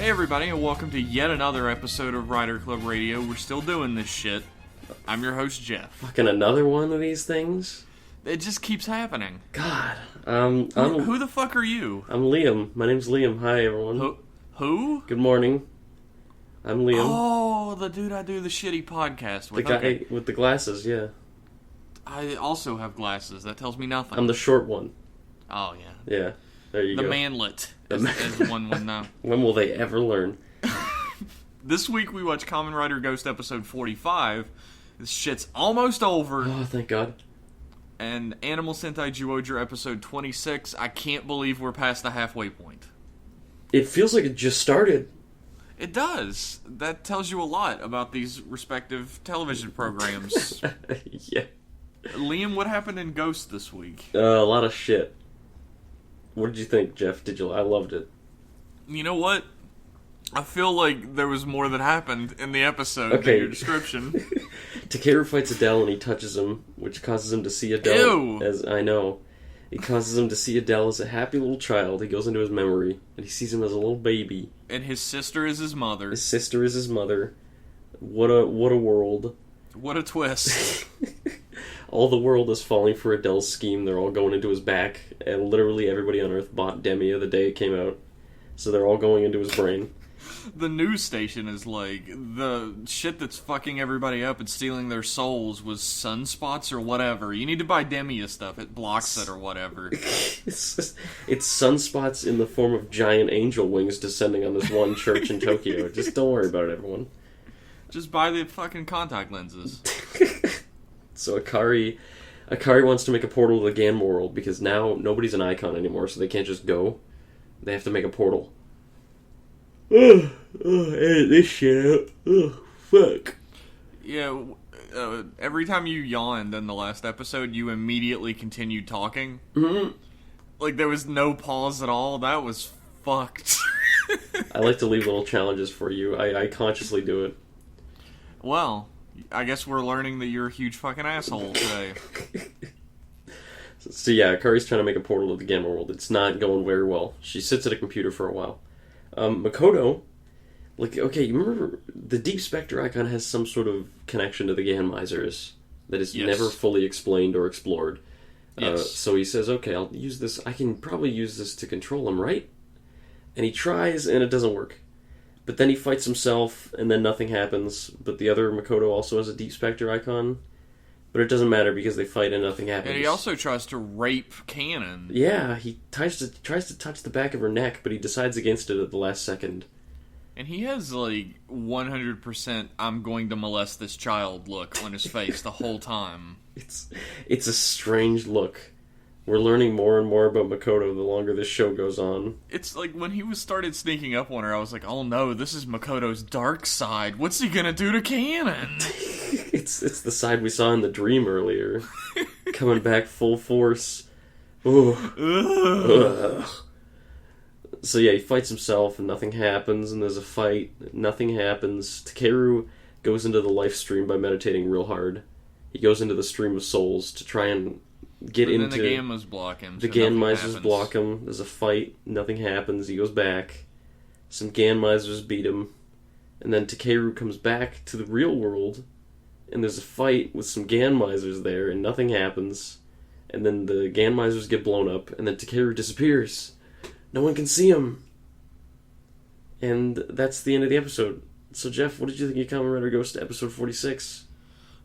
Hey everybody, and welcome to yet another episode of Writer Club Radio. We're still doing this shit. I'm your host, Jeff. Fucking another one of these things? It just keeps happening. God. Who the fuck are you? I'm Liam. My name's Liam. Hi, everyone. Who? Good morning. I'm Liam. Oh, the dude I do the shitty podcast with. The guy with the glasses, yeah. I also have glasses. That tells me nothing. I'm the short one. Oh, yeah. Yeah. There you go. The manlet, as one would know. When will they ever learn? This week we watched Kamen Rider Ghost episode 45. This shit's almost over. Oh, thank God. And Animal Sentai Zyuohger episode 26. I can't believe we're past the halfway point. It feels like it just started. It does. That tells you a lot about these respective television programs. Yeah. Liam, what happened in Ghost this week? A lot of shit. What did you think, Jeff? I loved it. You know what? I feel like there was more that happened in the episode than your description. Takeru fights Adele and he touches him, which causes him to see Adele I know. It causes him to see Adele as a happy little child. He goes into his memory, and he sees him as a little baby. And his sister is his mother. His sister is his mother. What a world. What a twist. All the world is falling for Adele's scheme. They're all going into his back, and literally everybody on Earth bought Demia the day it came out. So they're all going into his brain. The news station is like, the shit that's fucking everybody up and stealing their souls was sunspots or whatever. You need to buy Demia stuff. It blocks it or whatever. It's sunspots in the form of giant angel wings descending on this one church in Tokyo. Just don't worry about it, everyone. Just buy the fucking contact lenses. So Akari wants to make a portal to the Ganma world because now nobody's an icon anymore, so they can't just go. They have to make a portal. Edit this shit out. Fuck. Yeah, every time you yawned in the last episode, you immediately continued talking. Mm-hmm. Like, there was no pause at all. That was fucked. I like to leave little challenges for you. I consciously do it. Well, I guess we're learning that you're a huge fucking asshole today. So yeah, Akari's trying to make a portal to the Ganma world. It's not going very well. She sits at a computer for a while. Makoto, you remember the Deep Spectre icon has some sort of connection to the Ganmizers that is never fully explained or explored. Yes. So he says, okay, I'll use this. I can probably use this to control him, right? And he tries, and it doesn't work. But then he fights himself, and then nothing happens. But the other Makoto also has a Deep Spectre icon. But it doesn't matter because they fight and nothing happens. And he also tries to rape Kanon. Yeah, he tries to touch the back of her neck, but he decides against it at the last second. And he has, 100% I'm going to molest this child look on his face the whole time. It's a strange look. We're learning more and more about Makoto the longer this show goes on. It's like, when he started sneaking up on her, I was like, oh no, this is Makoto's dark side. What's he gonna do to Kanon? It's the side we saw in the dream earlier. Coming back full force. Ugh. So yeah, he fights himself and nothing happens, and there's a fight, nothing happens. Takeru goes into the life stream by meditating real hard. He goes into the stream of souls to try and get into... Then the Gammas block him. The Ganmizers block him. There's a fight. Nothing happens. He goes back. Some Ganmizers beat him. And then Takeru comes back to the real world. And there's a fight with some Ganmizers there. And nothing happens. And then the Ganmizers get blown up. And then Takeru disappears. No one can see him. And that's the end of the episode. So Jeff, what did you think of Kamen Rider Ghost episode 46?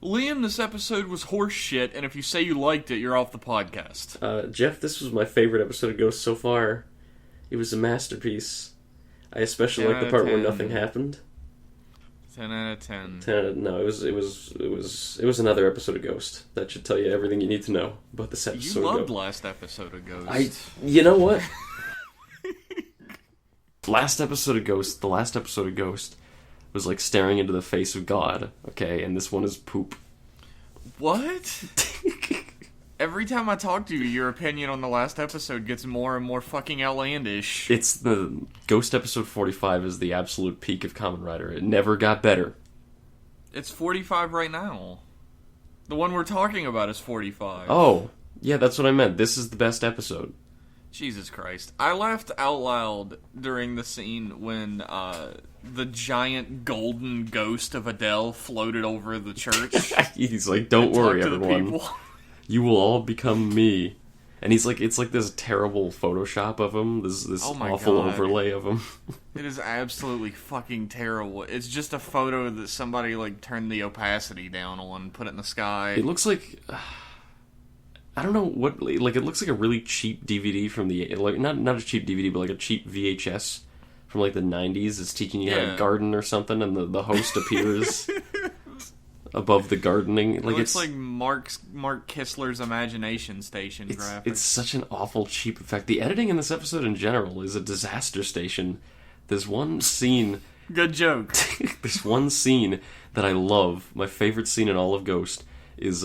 Liam, this episode was horse shit, and if you say you liked it, you're off the podcast. Jeff, this was my favorite episode of Ghost so far. It was a masterpiece. I especially like the part where nothing happened. 10 out of 10. No, it was another episode of Ghost. That should tell you everything you need to know about this episode. You loved last episode of Ghost. You know what? The last episode of Ghost was like staring into the face of God, okay? And this one is poop. What? Every time I talk to you, your opinion on the last episode gets more and more fucking outlandish. It's the... Ghost episode 45 is the absolute peak of Kamen Rider. It never got better. It's 45 right now. The one we're talking about is 45. Oh, yeah, that's what I meant. This is the best episode. Jesus Christ. I laughed out loud during the scene when the giant golden ghost of Adele floated over the church. He's like, don't worry, everyone. You will all become me. And he's like, it's like this terrible Photoshop of him, this awful overlay of him. It is absolutely fucking terrible. It's just a photo that somebody like turned the opacity down on, put it in the sky. It looks like I don't know what, like it looks like a really cheap DVD from the like not a cheap DVD, but like a cheap VHS from like the 90s. It's teaching you how to garden or something, and the host appears above the gardening. Like it's like Mark Kistler's Imagination Station graphics. It's such an awful cheap effect. The editing in this episode in general is a disaster station. There's one scene. Good joke. There's one scene that I love. My favorite scene in all of Ghost is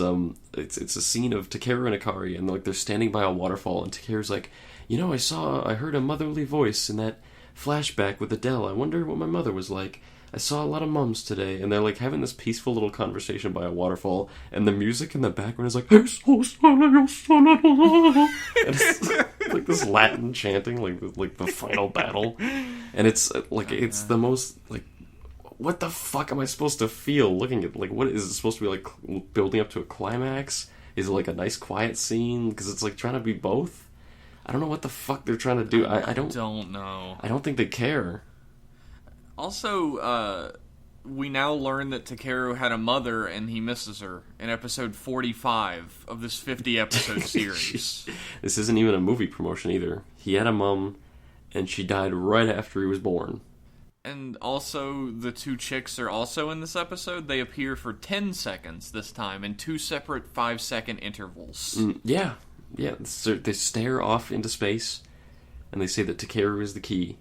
it's a scene of Takeru and Akari, and like they're standing by a waterfall, and Takeru's like, I heard a motherly voice in that flashback with Adele. I wonder what my mother was like. I saw a lot of mums today, and they're like having this peaceful little conversation by a waterfall, and the music in the background is like, and it's like this Latin chanting, like the final battle, and it's like it's the most like, what the fuck am I supposed to feel looking at? Like, what is it supposed to be like? Building up to a climax? Is it like a nice quiet scene? Because it's like trying to be both. I don't know what the fuck they're trying to do. I don't know. I don't think they care. Also, we now learn that Takeru had a mother and he misses her in episode 45 of this 50-episode series. This isn't even a movie promotion either. He had a mom, and she died right after he was born. And also, the two chicks are also in this episode. They appear for 10 seconds this time in two separate 5-second intervals. Yeah. So they stare off into space, and they say that Takeru is the key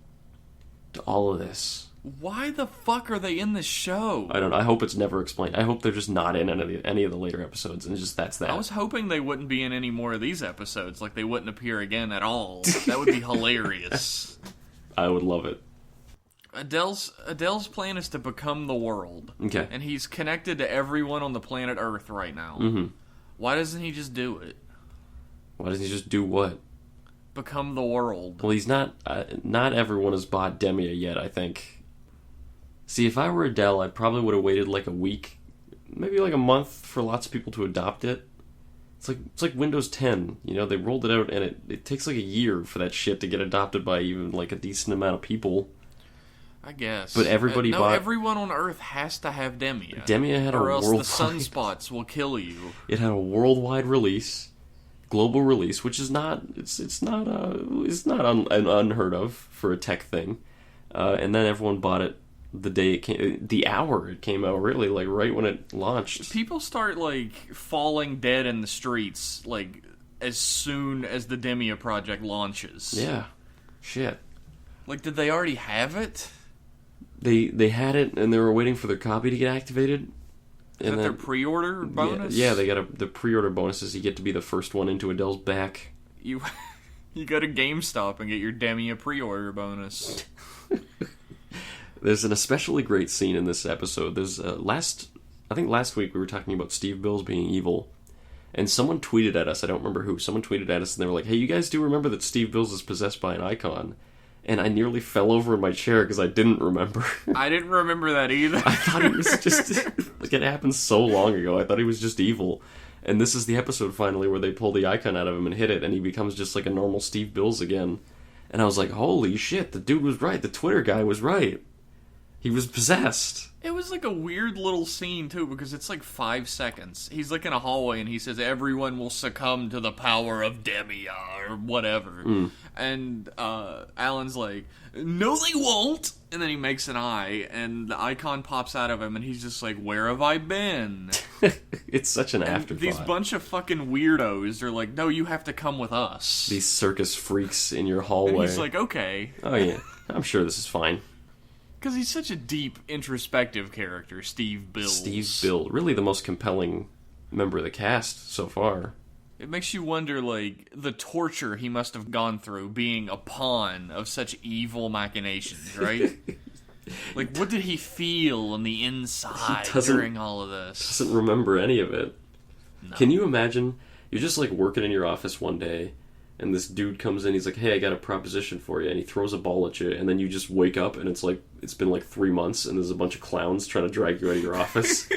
to all of this. Why the fuck are they in this show? I don't know. I hope it's never explained. I hope they're just not in any of the later episodes, and just that's that. I was hoping they wouldn't be in any more of these episodes, like they wouldn't appear again at all. That would be hilarious. I would love it. Adele's plan is to become the world. Okay. And he's connected to everyone on the planet Earth right now. Mm-hmm. Why doesn't he just do it? Why doesn't he just do what? Become the world. Well, he's not... not everyone has bought Demia yet, I think. See, if I were Adele, I probably would have waited like a week, maybe like a month for lots of people to adopt it. It's like Windows 10, they rolled it out, and it takes like a year for that shit to get adopted by even like a decent amount of people. I guess. But everybody bought... everyone on Earth has to have Demia. Demia had a worldwide... Or else the sunspots will kill you. It had a worldwide release, global release, which is not... It's not unheard of for a tech thing. And then everyone bought it the day it came... The hour it came out, really, like right when it launched. People start, like, falling dead in the streets, like, as soon as the Demia project launches. Yeah. Shit. Like, did they already have it? They had it, and they were waiting for their copy to get activated. Is that their pre-order bonus? Yeah, they got the pre-order bonuses. You get to be the first one into Adele's back. You go to GameStop and get your Demia pre-order bonus. There's an especially great scene in this episode. There's I think last week we were talking about Steve Bills being evil, and someone tweeted at us. I don't remember who. Someone tweeted at us, and they were like, "Hey, you guys do remember that Steve Bills is possessed by an icon?" And I nearly fell over in my chair because I didn't remember. I didn't remember that either. I thought he was just... like, it happened so long ago. I thought he was just evil. And this is the episode, finally, where they pull the icon out of him and hit it, and he becomes just like a normal Steve Bills again. And I was like, holy shit, the dude was right. The Twitter guy was right. He was possessed. It was like a weird little scene, too, because it's like 5 seconds. He's like in a hallway, and he says, everyone will succumb to the power of Demia, or whatever. And Alan's like, no they won't! And then he makes an eye, and the icon pops out of him, and he's just like, where have I been? It's such an afterthought. These bunch of fucking weirdos are like, no, you have to come with us. These circus freaks in your hallway. And he's like, okay. Oh yeah, I'm sure this is fine. Because he's such a deep, introspective character, Steve Bills. Steve Bill, really the most compelling member of the cast so far. It makes you wonder, like, the torture he must have gone through being a pawn of such evil machinations, right? Like, what did he feel on the inside during all of this? Doesn't remember any of it. No. Can you imagine, you're just, like, working in your office one day, and this dude comes in, he's like, hey, I got a proposition for you, and he throws a ball at you, and then you just wake up, and it's been like 3 months, and there's a bunch of clowns trying to drag you out of your office.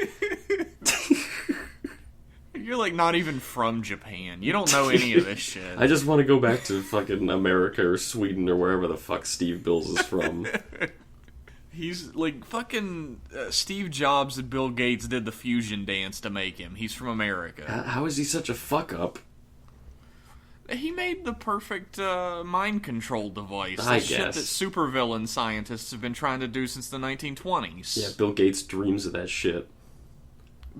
You're like not even from Japan. You don't know any of this shit. I just want to go back to fucking America or Sweden or wherever the fuck Steve Bills is from. He's like fucking Steve Jobs and Bill Gates did the fusion dance to make him. He's from America. How is he such a fuck up? He made the perfect mind control device. I Shit guess. that supervillain scientists have been trying to do since the 1920s. Yeah, Bill Gates dreams of that shit.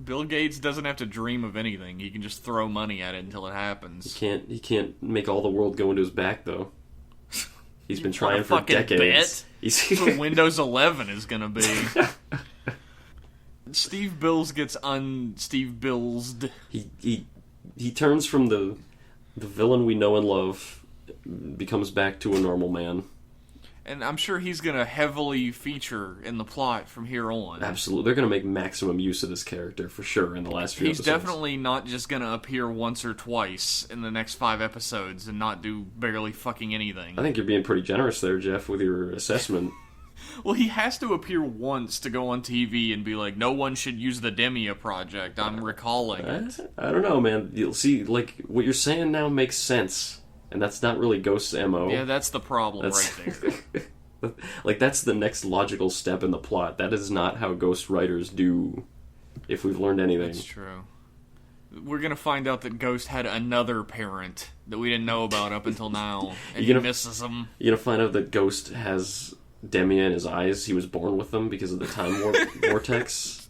Bill Gates doesn't have to dream of anything. He can just throw money at it until it happens. He can't make all the world go into his back, though. He's been trying for fucking decades. That's what Windows 11 is gonna be. Steve Bills gets Steve Billsed. He turns from the villain we know and love, becomes back to a normal man. And I'm sure he's going to heavily feature in the plot from here on. Absolutely. They're going to make maximum use of this character, for sure, in the last few episodes. He's definitely not just going to appear once or twice in the next 5 episodes and not do barely fucking anything. I think you're being pretty generous there, Jeff, with your assessment. Well, he has to appear once to go on TV and be like, no one should use the Demia project. I'm recalling it. I don't know, man. You'll see, like, what you're saying now makes sense. And that's not really Ghost's MO. Yeah, that's the problem right there. Like, that's the next logical step in the plot. That is not how Ghost writers do, if we've learned anything. That's true. We're going to find out that Ghost had another parent that we didn't know about up until now. And he misses him. You're going to find out that Ghost has Demia in his eyes. He was born with them because of the time vortex.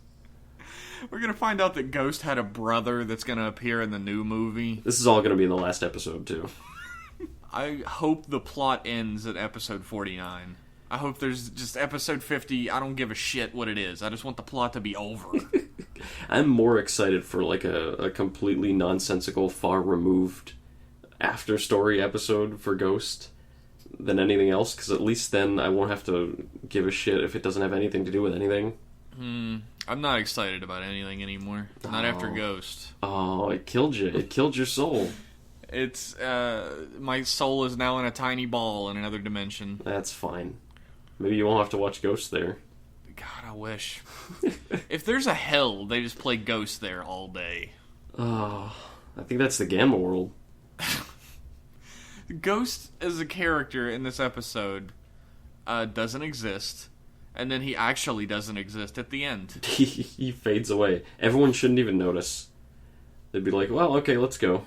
We're going to find out that Ghost had a brother that's going to appear in the new movie. This is all going to be in the last episode, too. I hope the plot ends at episode 49. I hope there's just episode 50. I don't give a shit what it is. I just want the plot to be over. I'm more excited for like a completely nonsensical, far-removed after-story episode for Ghost than anything else, because at least then I won't have to give a shit if it doesn't have anything to do with anything. I'm not excited about anything anymore. Not after Ghost. Oh, it killed you. It killed your soul. It's, my soul is now in a tiny ball in another dimension. That's fine. Maybe you won't have to watch Ghost there. God, I wish. If there's a hell, they just play Ghost there all day. Oh, I think that's the Gamma world. Ghost as a character in this episode doesn't exist. And then he actually doesn't exist at the end. He fades away. Everyone shouldn't even notice. They'd be like, well, okay, let's go.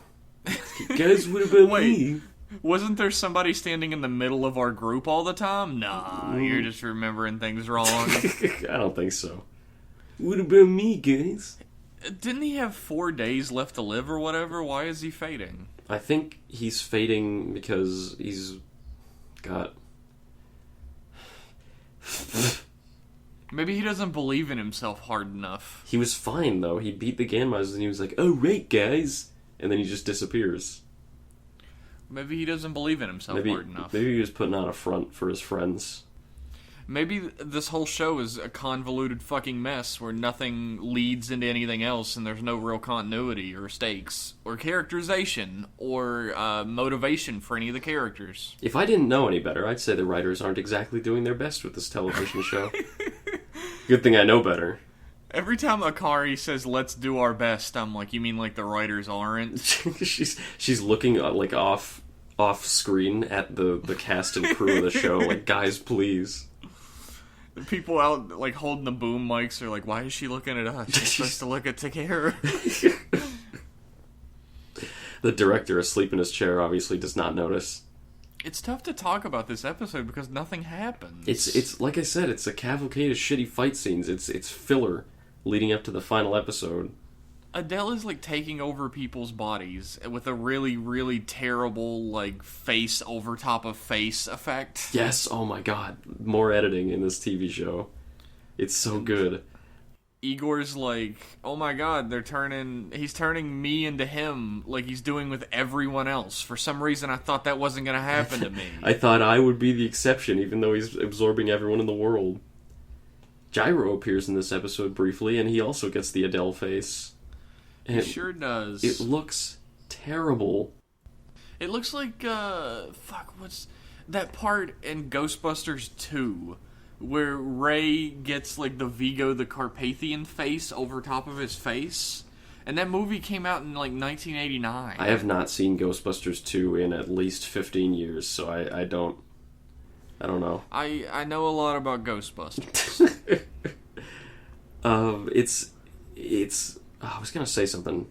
Guys, what about me? Wasn't there somebody standing in the middle of our group all the time? Nah, you're just remembering things wrong. I don't think so. What about me, guys? Didn't he have 4 days left to live or whatever? Why is he fading? I think he's fading because he's got... Maybe he doesn't believe in himself hard enough. He was fine, though. He beat the Ganmais and he was like, oh, right, guys. And then he just disappears. Maybe he doesn't believe in himself hard enough. Maybe he was putting on a front for his friends. Maybe this whole show is a convoluted fucking mess where nothing leads into anything else and there's no real continuity or stakes or characterization or motivation for any of the characters. If I didn't know any better, I'd say the writers aren't exactly doing their best with this television show. Good thing I know better. Every time Akari says, let's do our best, I'm like, you mean like the writers aren't? she's looking like off screen at the cast and crew of the show, like, guys, please. The people out, like, holding the boom mics are like, why is she looking at us? She's supposed to look at Takeru. The director, asleep in his chair, obviously does not notice. It's tough to talk about this episode because nothing happens. It's like I said, it's a cavalcade of shitty fight scenes. It's filler leading up to the final episode. Adele is, like, taking over people's bodies with a really, really terrible, like, face over top of face effect. Yes, oh my god. More editing in this TV show. It's so good. Igor's like, oh my god, he's turning me into him like he's doing with everyone else. For some reason, I thought that wasn't going to happen to me. I thought I would be the exception, even though he's absorbing everyone in the world. Gyro appears in this episode briefly, and he also gets the Adele face. And it sure does. It looks terrible. It looks like, what's that part in Ghostbusters 2 where Ray gets, like, the Vigo the Carpathian face over top of his face? And that movie came out in, like, 1989. I have not seen Ghostbusters 2 in at least 15 years, so I don't know. I know a lot about Ghostbusters. I was gonna say something.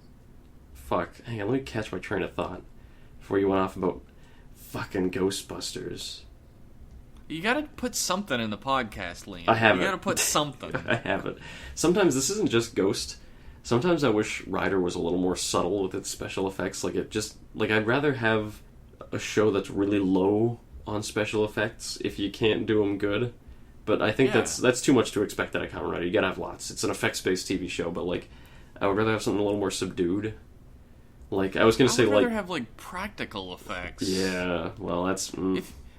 Fuck. Hang on, let me catch my train of thought before you went off about fucking Ghostbusters. You gotta put something in the podcast, Liam. I haven't. You gotta put something. I haven't. Sometimes this isn't just Ghost. Sometimes I wish Rider was a little more subtle with its special effects. I'd rather have a show that's really low on special effects if you can't do them good. But I think that's too much to expect out of Kamen Rider. You gotta have lots. It's an effects-based TV show, but, like, I would rather have something a little more subdued. Like, I was gonna say, like... I would rather have, like, practical effects. Yeah, well, that's...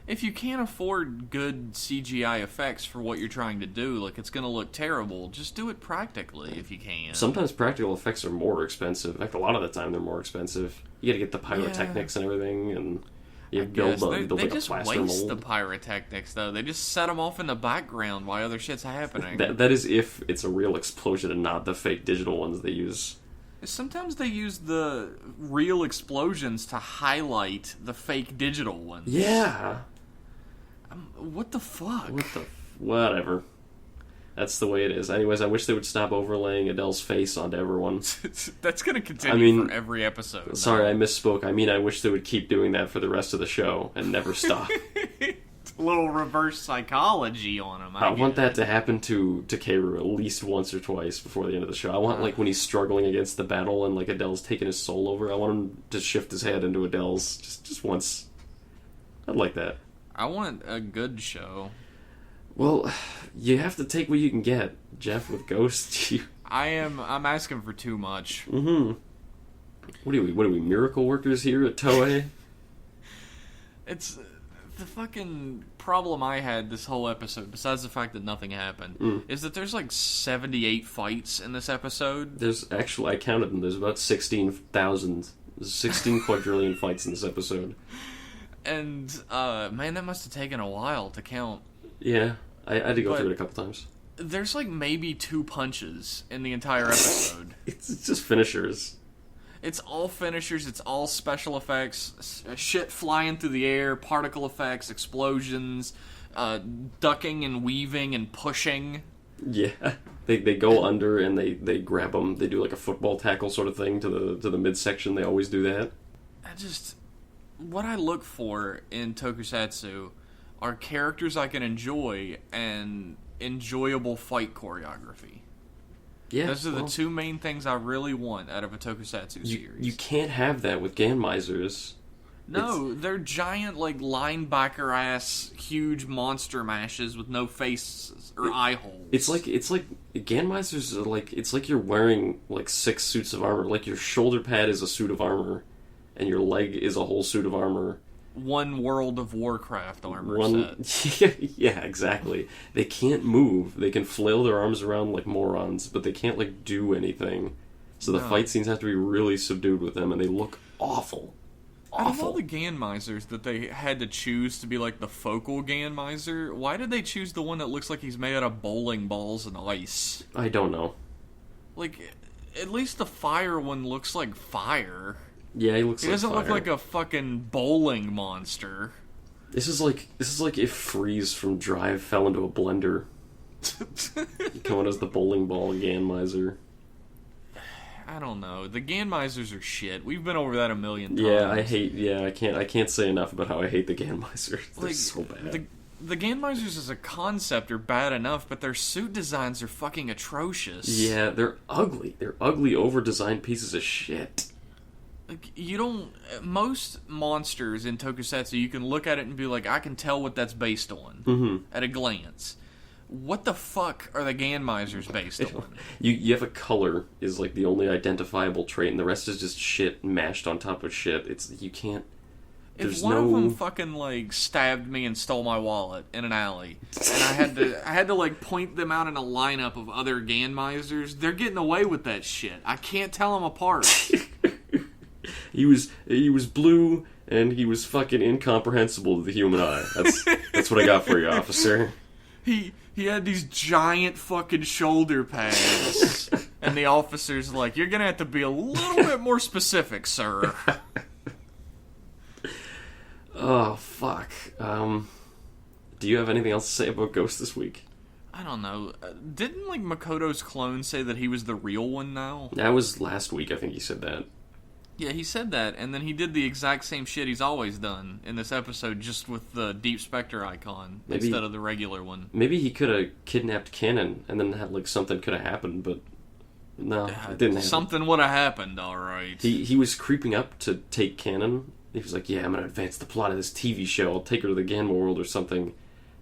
If you can't afford good CGI effects for what you're trying to do, like, it's gonna look terrible, just do it practically if you can. Sometimes practical effects are more expensive. In fact, a lot of the time they're more expensive. You gotta get the pyrotechnics and everything, and you build like a plaster mold. They just waste the pyrotechnics, though. They just set them off in the background while other shit's happening. That is if it's a real explosion and not the fake digital ones they use. Sometimes they use the real explosions to highlight the fake digital ones. Yeah. What the fuck? Whatever. That's the way it is. Anyways, I wish they would stop overlaying Adele's face onto everyone. That's going to continue for every episode. Sorry, I misspoke. I mean, I wish they would keep doing that for the rest of the show and never stop. It's a little reverse psychology on him. I want that to happen to Takeru at least once or twice before the end of the show. I want, like, when he's struggling against the battle and, like, Adele's taking his soul over, I want him to shift his head into Adele's just once. I'd like that. I want a good show. Well, you have to take what you can get, Jeff, with Ghost. I'm asking for too much. Mm-hmm. What are we, miracle workers here at Toei? It's... The fucking problem I had this whole episode, besides the fact that nothing happened, is that there's like 78 fights in this episode. There's actually, I counted them, there's about 16 quadrillion fights in this episode. And, man, that must have taken a while to count. Yeah, I had to go through it a couple times. There's like maybe 2 punches in the entire episode. It's just finishers. It's all finishers, it's all special effects, shit flying through the air, particle effects, explosions, ducking and weaving and pushing. Yeah, they go under and they grab them. They do like a football tackle sort of thing to the midsection. They always do that. What I look for in tokusatsu are characters I can enjoy and enjoyable fight choreography. Yeah, those are the 2 main things I really want out of a tokusatsu series. You can't have that with Ganmizers. No, they're giant, like, linebacker-ass, huge monster mashes with no faces or eye holes. It's like Ganmizers are like, it's like you're wearing, like, 6 suits of armor. Like, your shoulder pad is a suit of armor, and your leg is a whole suit of armor. One World of Warcraft armor set. Yeah, exactly. They can't move. They can flail their arms around like morons, but they can't, like, do anything. So the fight scenes have to be really subdued with them, and they look awful. Out of all the Ganmizers that they had to choose to be, like, the focal Ganmizer, why did they choose the one that looks like he's made out of bowling balls and ice? I don't know. Like, at least the fire one looks like fire. Yeah, he doesn't look like a fucking bowling monster. This is like if Freeze from Drive fell into a blender. Coming as the bowling ball Ganmizer. I don't know. The Ganmizers are shit. We've been over that a million times. Yeah, I can't say enough about how I hate the Ganmizers. They're so bad. The Ganmizers as a concept are bad enough, but their suit designs are fucking atrocious. Yeah, they're ugly. They're ugly, over-designed pieces of shit. Like, most monsters in tokusatsu, you can look at it and be like, I can tell what that's based on at a glance. What the fuck are the Ganmizers based on? You have a color is like the only identifiable trait, and the rest is just shit mashed on top of shit. You can't. If one of them fucking, like, stabbed me and stole my wallet in an alley, and I had to like point them out in a lineup of other Ganmizers, they're getting away with that shit. I can't tell them apart. He was blue and he was fucking incomprehensible to the human eye. That's what I got for you, officer. He had these giant fucking shoulder pads, and the officer's like, "You're gonna have to be a little bit more specific, sir." Oh, fuck. Do you have anything else to say about Ghost this week? I don't know. Didn't, Makoto's clone say that he was the real one now? That was last week, I think he said that. Yeah, he said that, and then he did the exact same shit he's always done in this episode, just with the Deep Spectre icon instead of the regular one. Maybe he could have kidnapped Kamen, and then had, something could have happened, but no, it didn't happen. Something would have happened, alright. He was creeping up to take Kamen. He was like, yeah, I'm going to advance the plot of this TV show. I'll take her to the Gamma world or something.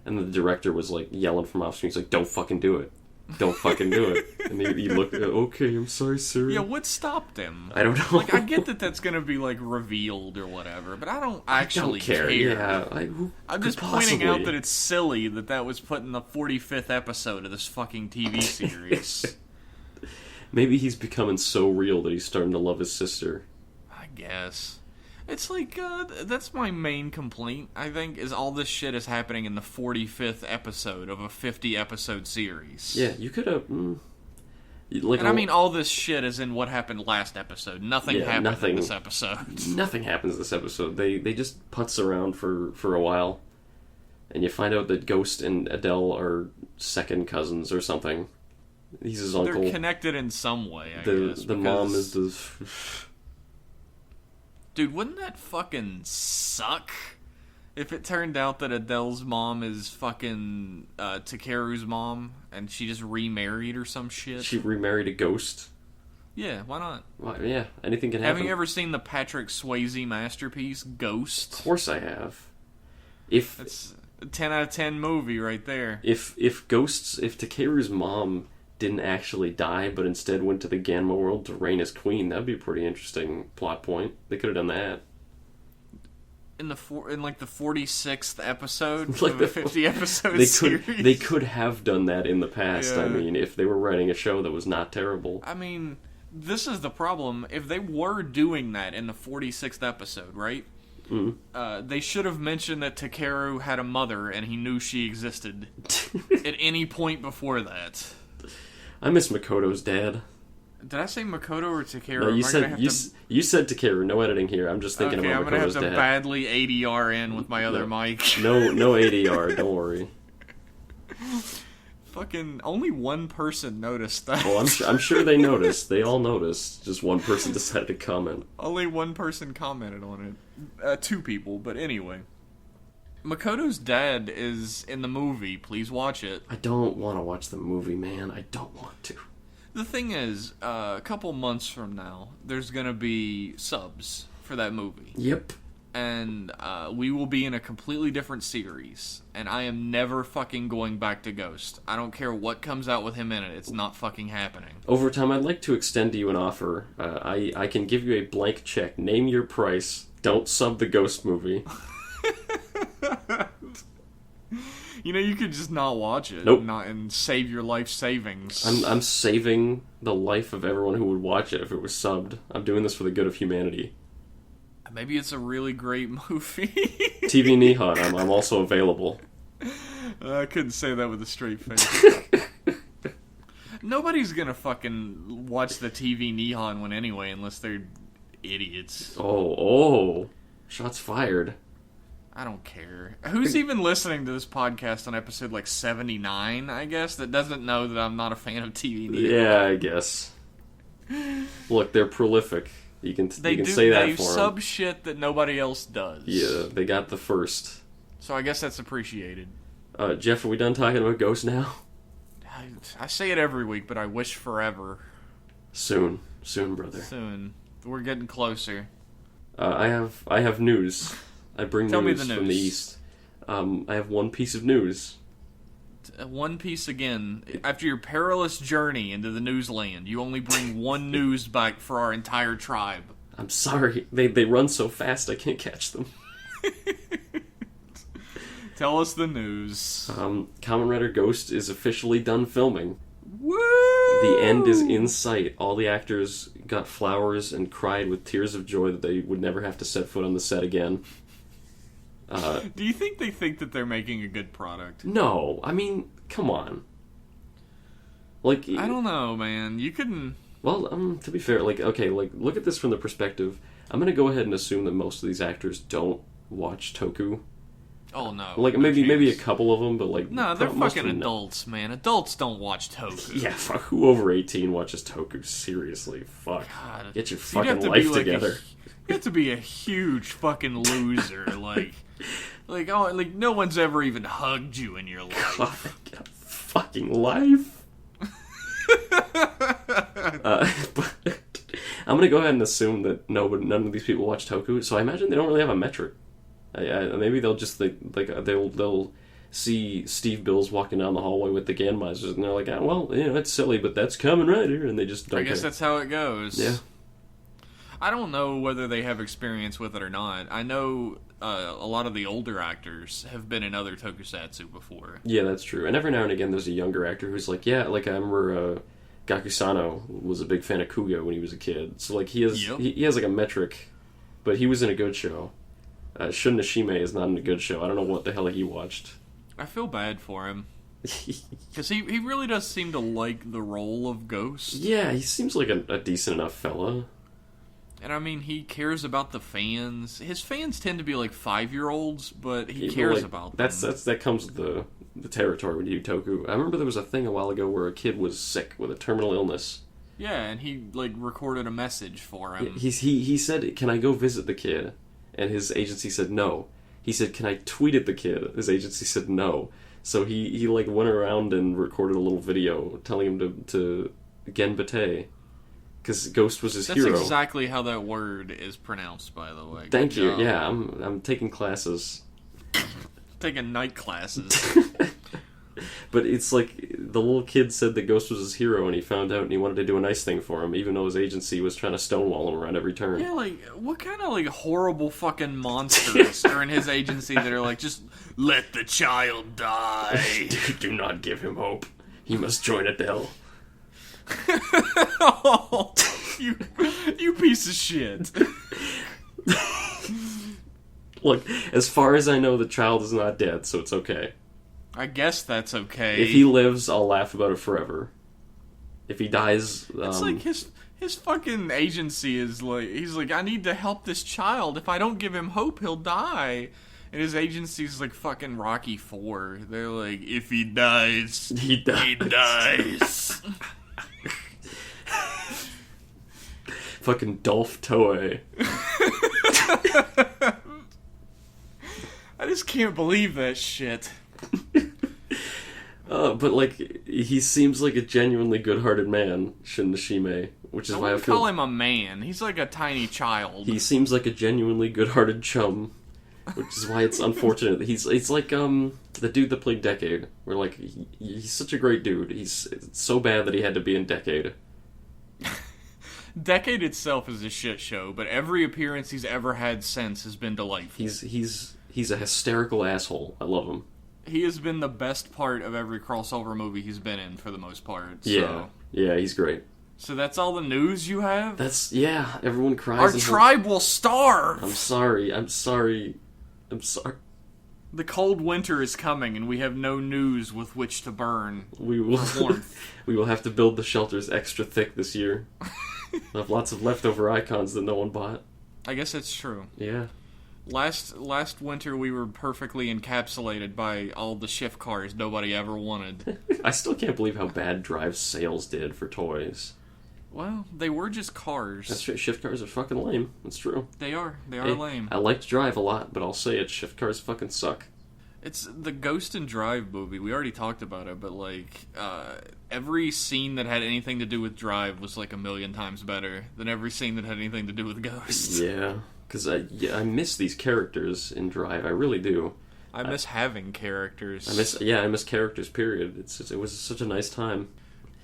And the director was, yelling from off screen. He's like, don't fucking do it. Don't fucking do it. And he looked, okay, I'm sorry, sir. Yeah, what stopped him? I don't know. I get that that's going to be, revealed or whatever, but I don't actually care. Yeah, I'm just pointing out that it's silly that was put in the 45th episode of this fucking TV series. Maybe he's becoming so real that he's starting to love his sister. I guess. It's that's my main complaint, I think, is all this shit is happening in the 45th episode of a 50-episode series. Yeah, you could have... I mean all this shit is in what happened last episode. Nothing happened in this episode. Nothing happens this episode. They just putz around for a while, and you find out that Ghost and Adele are second cousins or something. He's his uncle. They're connected in some way, I guess. The mom is the... Dude, wouldn't that fucking suck if it turned out that Adele's mom is fucking Takeru's mom and she just remarried or some shit? She remarried a ghost? Yeah, why not? Well, yeah, anything can happen. Have you ever seen the Patrick Swayze masterpiece, Ghost? Of course I have. It's a 10 out of 10 movie right there. If Takeru's mom didn't actually die, but instead went to the Gamma world to reign as queen, that'd be a pretty interesting plot point. They could have done that. In the 46th episode of a 50-episode series? They could have done that in the past, yeah. I mean, if they were writing a show that was not terrible. I mean, this is the problem. If they were doing that in the 46th episode, right? Mm-hmm. They should have mentioned that Takeru had a mother and he knew she existed at any point before that. I miss Makoto's dad. Did I say Makoto or Takeru? No, you said Takeru. No editing here. I'm just thinking about Makoto's dad. Okay, I'm gonna have to badly ADR in with my other mic. No ADR. Don't worry. Fucking only one person noticed that. Well, I'm sure they noticed. They all noticed. Just one person decided to comment. Only one person commented on it. Two people, but anyway. Makoto's dad is in the movie. Please watch it. I don't want to watch the movie, man. I don't want to. The thing is, a couple months from now, there's going to be subs for that movie. Yep. And we will be in a completely different series. And I am never fucking going back to Ghost. I don't care what comes out with him in it. It's not fucking happening. Overtime, I'd like to extend to you an offer. I can give you a blank check. Name your price. Don't sub the Ghost movie. You could just not watch it. Nope. And save your life savings. I'm saving the life of everyone who would watch it if it was subbed. I'm doing this for the good of humanity. Maybe it's a really great movie. TV Nihon, I'm also available. I couldn't say that with a straight face. Nobody's gonna fucking watch the TV Nihon one anyway unless they're idiots. Oh. Shots fired. I don't care. Who's even listening to this podcast on episode 79, I guess, that doesn't know that I'm not a fan of TV Nihon? Yeah, I guess. Look, they're prolific. You can say that for them. They sub shit that nobody else does. Yeah, they got the first. So I guess that's appreciated. Jeff, are we done talking about Ghost now? I say it every week, but I wish forever. Soon, brother. Soon. We're getting closer. I have news. I bring Tell news me the from the East. I have one piece of news. One piece again. After your perilous journey into the newsland, you only bring one news back for our entire tribe. I'm sorry. They run so fast I can't catch them. Tell us the news. Kamen Rider Ghost is officially done filming. Woo! The end is in sight. All the actors got flowers and cried with tears of joy that they would never have to set foot on the set again. Do you think they think that they're making a good product? No. I mean, come on. Like, I don't know, man. You couldn't... Well, to be fair, like, okay, like, look at this from the perspective. I'm gonna go ahead and assume that most of these actors don't watch Toku. Oh, no. Like, maybe a couple of them, but, like... No, they're fucking adults, man. Adults don't watch Toku. Yeah, fuck, who over 18 watches Toku? Seriously, fuck. God. Get your fucking life together. You have to be a huge fucking loser, like, no one's ever even hugged you in your life. God, get a fucking life. But I'm gonna go ahead and assume that none of these people watch Toku, so I imagine they don't really have a metric. Maybe they'll just think, like, they'll see Steve Bills walking down the hallway with the Ganmeisers, and they're like, oh, well, you know, it's silly, but that's Kamen Rider, and they just don't I guess care. that's how it goes. Yeah. I don't know whether they have experience with it or not. I know a lot of the older actors have been in other tokusatsu before. Yeah, that's true. And every now and again, there's a younger actor who's like, yeah, like, I remember Gakusano was a big fan of Kuga when he was a kid. So, like, he has like, a metric, but he was in a good show. Shun Nishime is not in a good show. I don't know what the hell he watched. I feel bad for him. Because he really does seem to like the role of Ghost. Yeah, he seems like a decent enough fella. And I mean, he cares about the fans. His fans tend to be like 5-year-olds, but he cares about them. That comes with the territory when you do Toku. I remember there was a thing a while ago where a kid was sick with a terminal illness. Yeah, and he like recorded a message for him. He said, "Can I go visit the kid?" And his agency said no. He said, "Can I tweet at the kid?" His agency said no. So he like went around and recorded a little video telling him to genbate. Because Ghost was his hero. That's exactly how that word is pronounced, by the way. Thank you. Yeah, I'm taking classes. Taking night classes. But it's like the little kid said that Ghost was his hero, and he found out and he wanted to do a nice thing for him, even though his agency was trying to stonewall him around every turn. Yeah, like, what kind of, like, horrible fucking monsters are in his agency that are like, just let the child die? Do not give him hope. He must join Adele. Oh, you piece of shit. Look, as far as I know, the child is not dead, so it's okay. I guess that's okay. If he lives, I'll laugh about it forever. If he dies... It's like his fucking agency is like... He's like, I need to help this child. If I don't give him hope, he'll die. And his agency's like fucking Rocky IV. They're like, if he dies, he dies. Fucking Dolph Toei. I just can't believe that shit. But like, he seems like a genuinely good-hearted man, Shun Nishime, which is why I feel... call him a man. He's like a tiny child. He seems like a genuinely good-hearted chum, which is why it's unfortunate. It's like the dude that played Decade. Where like he's such a great dude. It's so bad that he had to be in Decade. Decade itself is a shit show, but every appearance he's ever had since has been delightful. He's a hysterical asshole. I love him. He has been the best part of every crossover movie he's been in, for the most part. So. Yeah, he's great. So that's all the news you have? Everyone cries. Our tribe will starve! I'm sorry. The cold winter is coming, and we have no news with which to burn. We will have to build the shelters extra thick this year. We'll have lots of leftover icons that no one bought. I guess that's true. Yeah. Last winter we were perfectly encapsulated by all the shift cars nobody ever wanted. I still can't believe how bad Drive's sales did for toys. Well, they were just cars. That's true. Shift cars are fucking lame. That's true. They are lame. I liked Drive a lot, but I'll say it, shift cars fucking suck. It's the Ghost and Drive movie. We already talked about it, but like every scene that had anything to do with Drive was like 1,000,000 times better than every scene that had anything to do with Ghost. Yeah. Because I miss these characters in Drive. I really do. I miss having characters. I miss characters, period. It was such a nice time.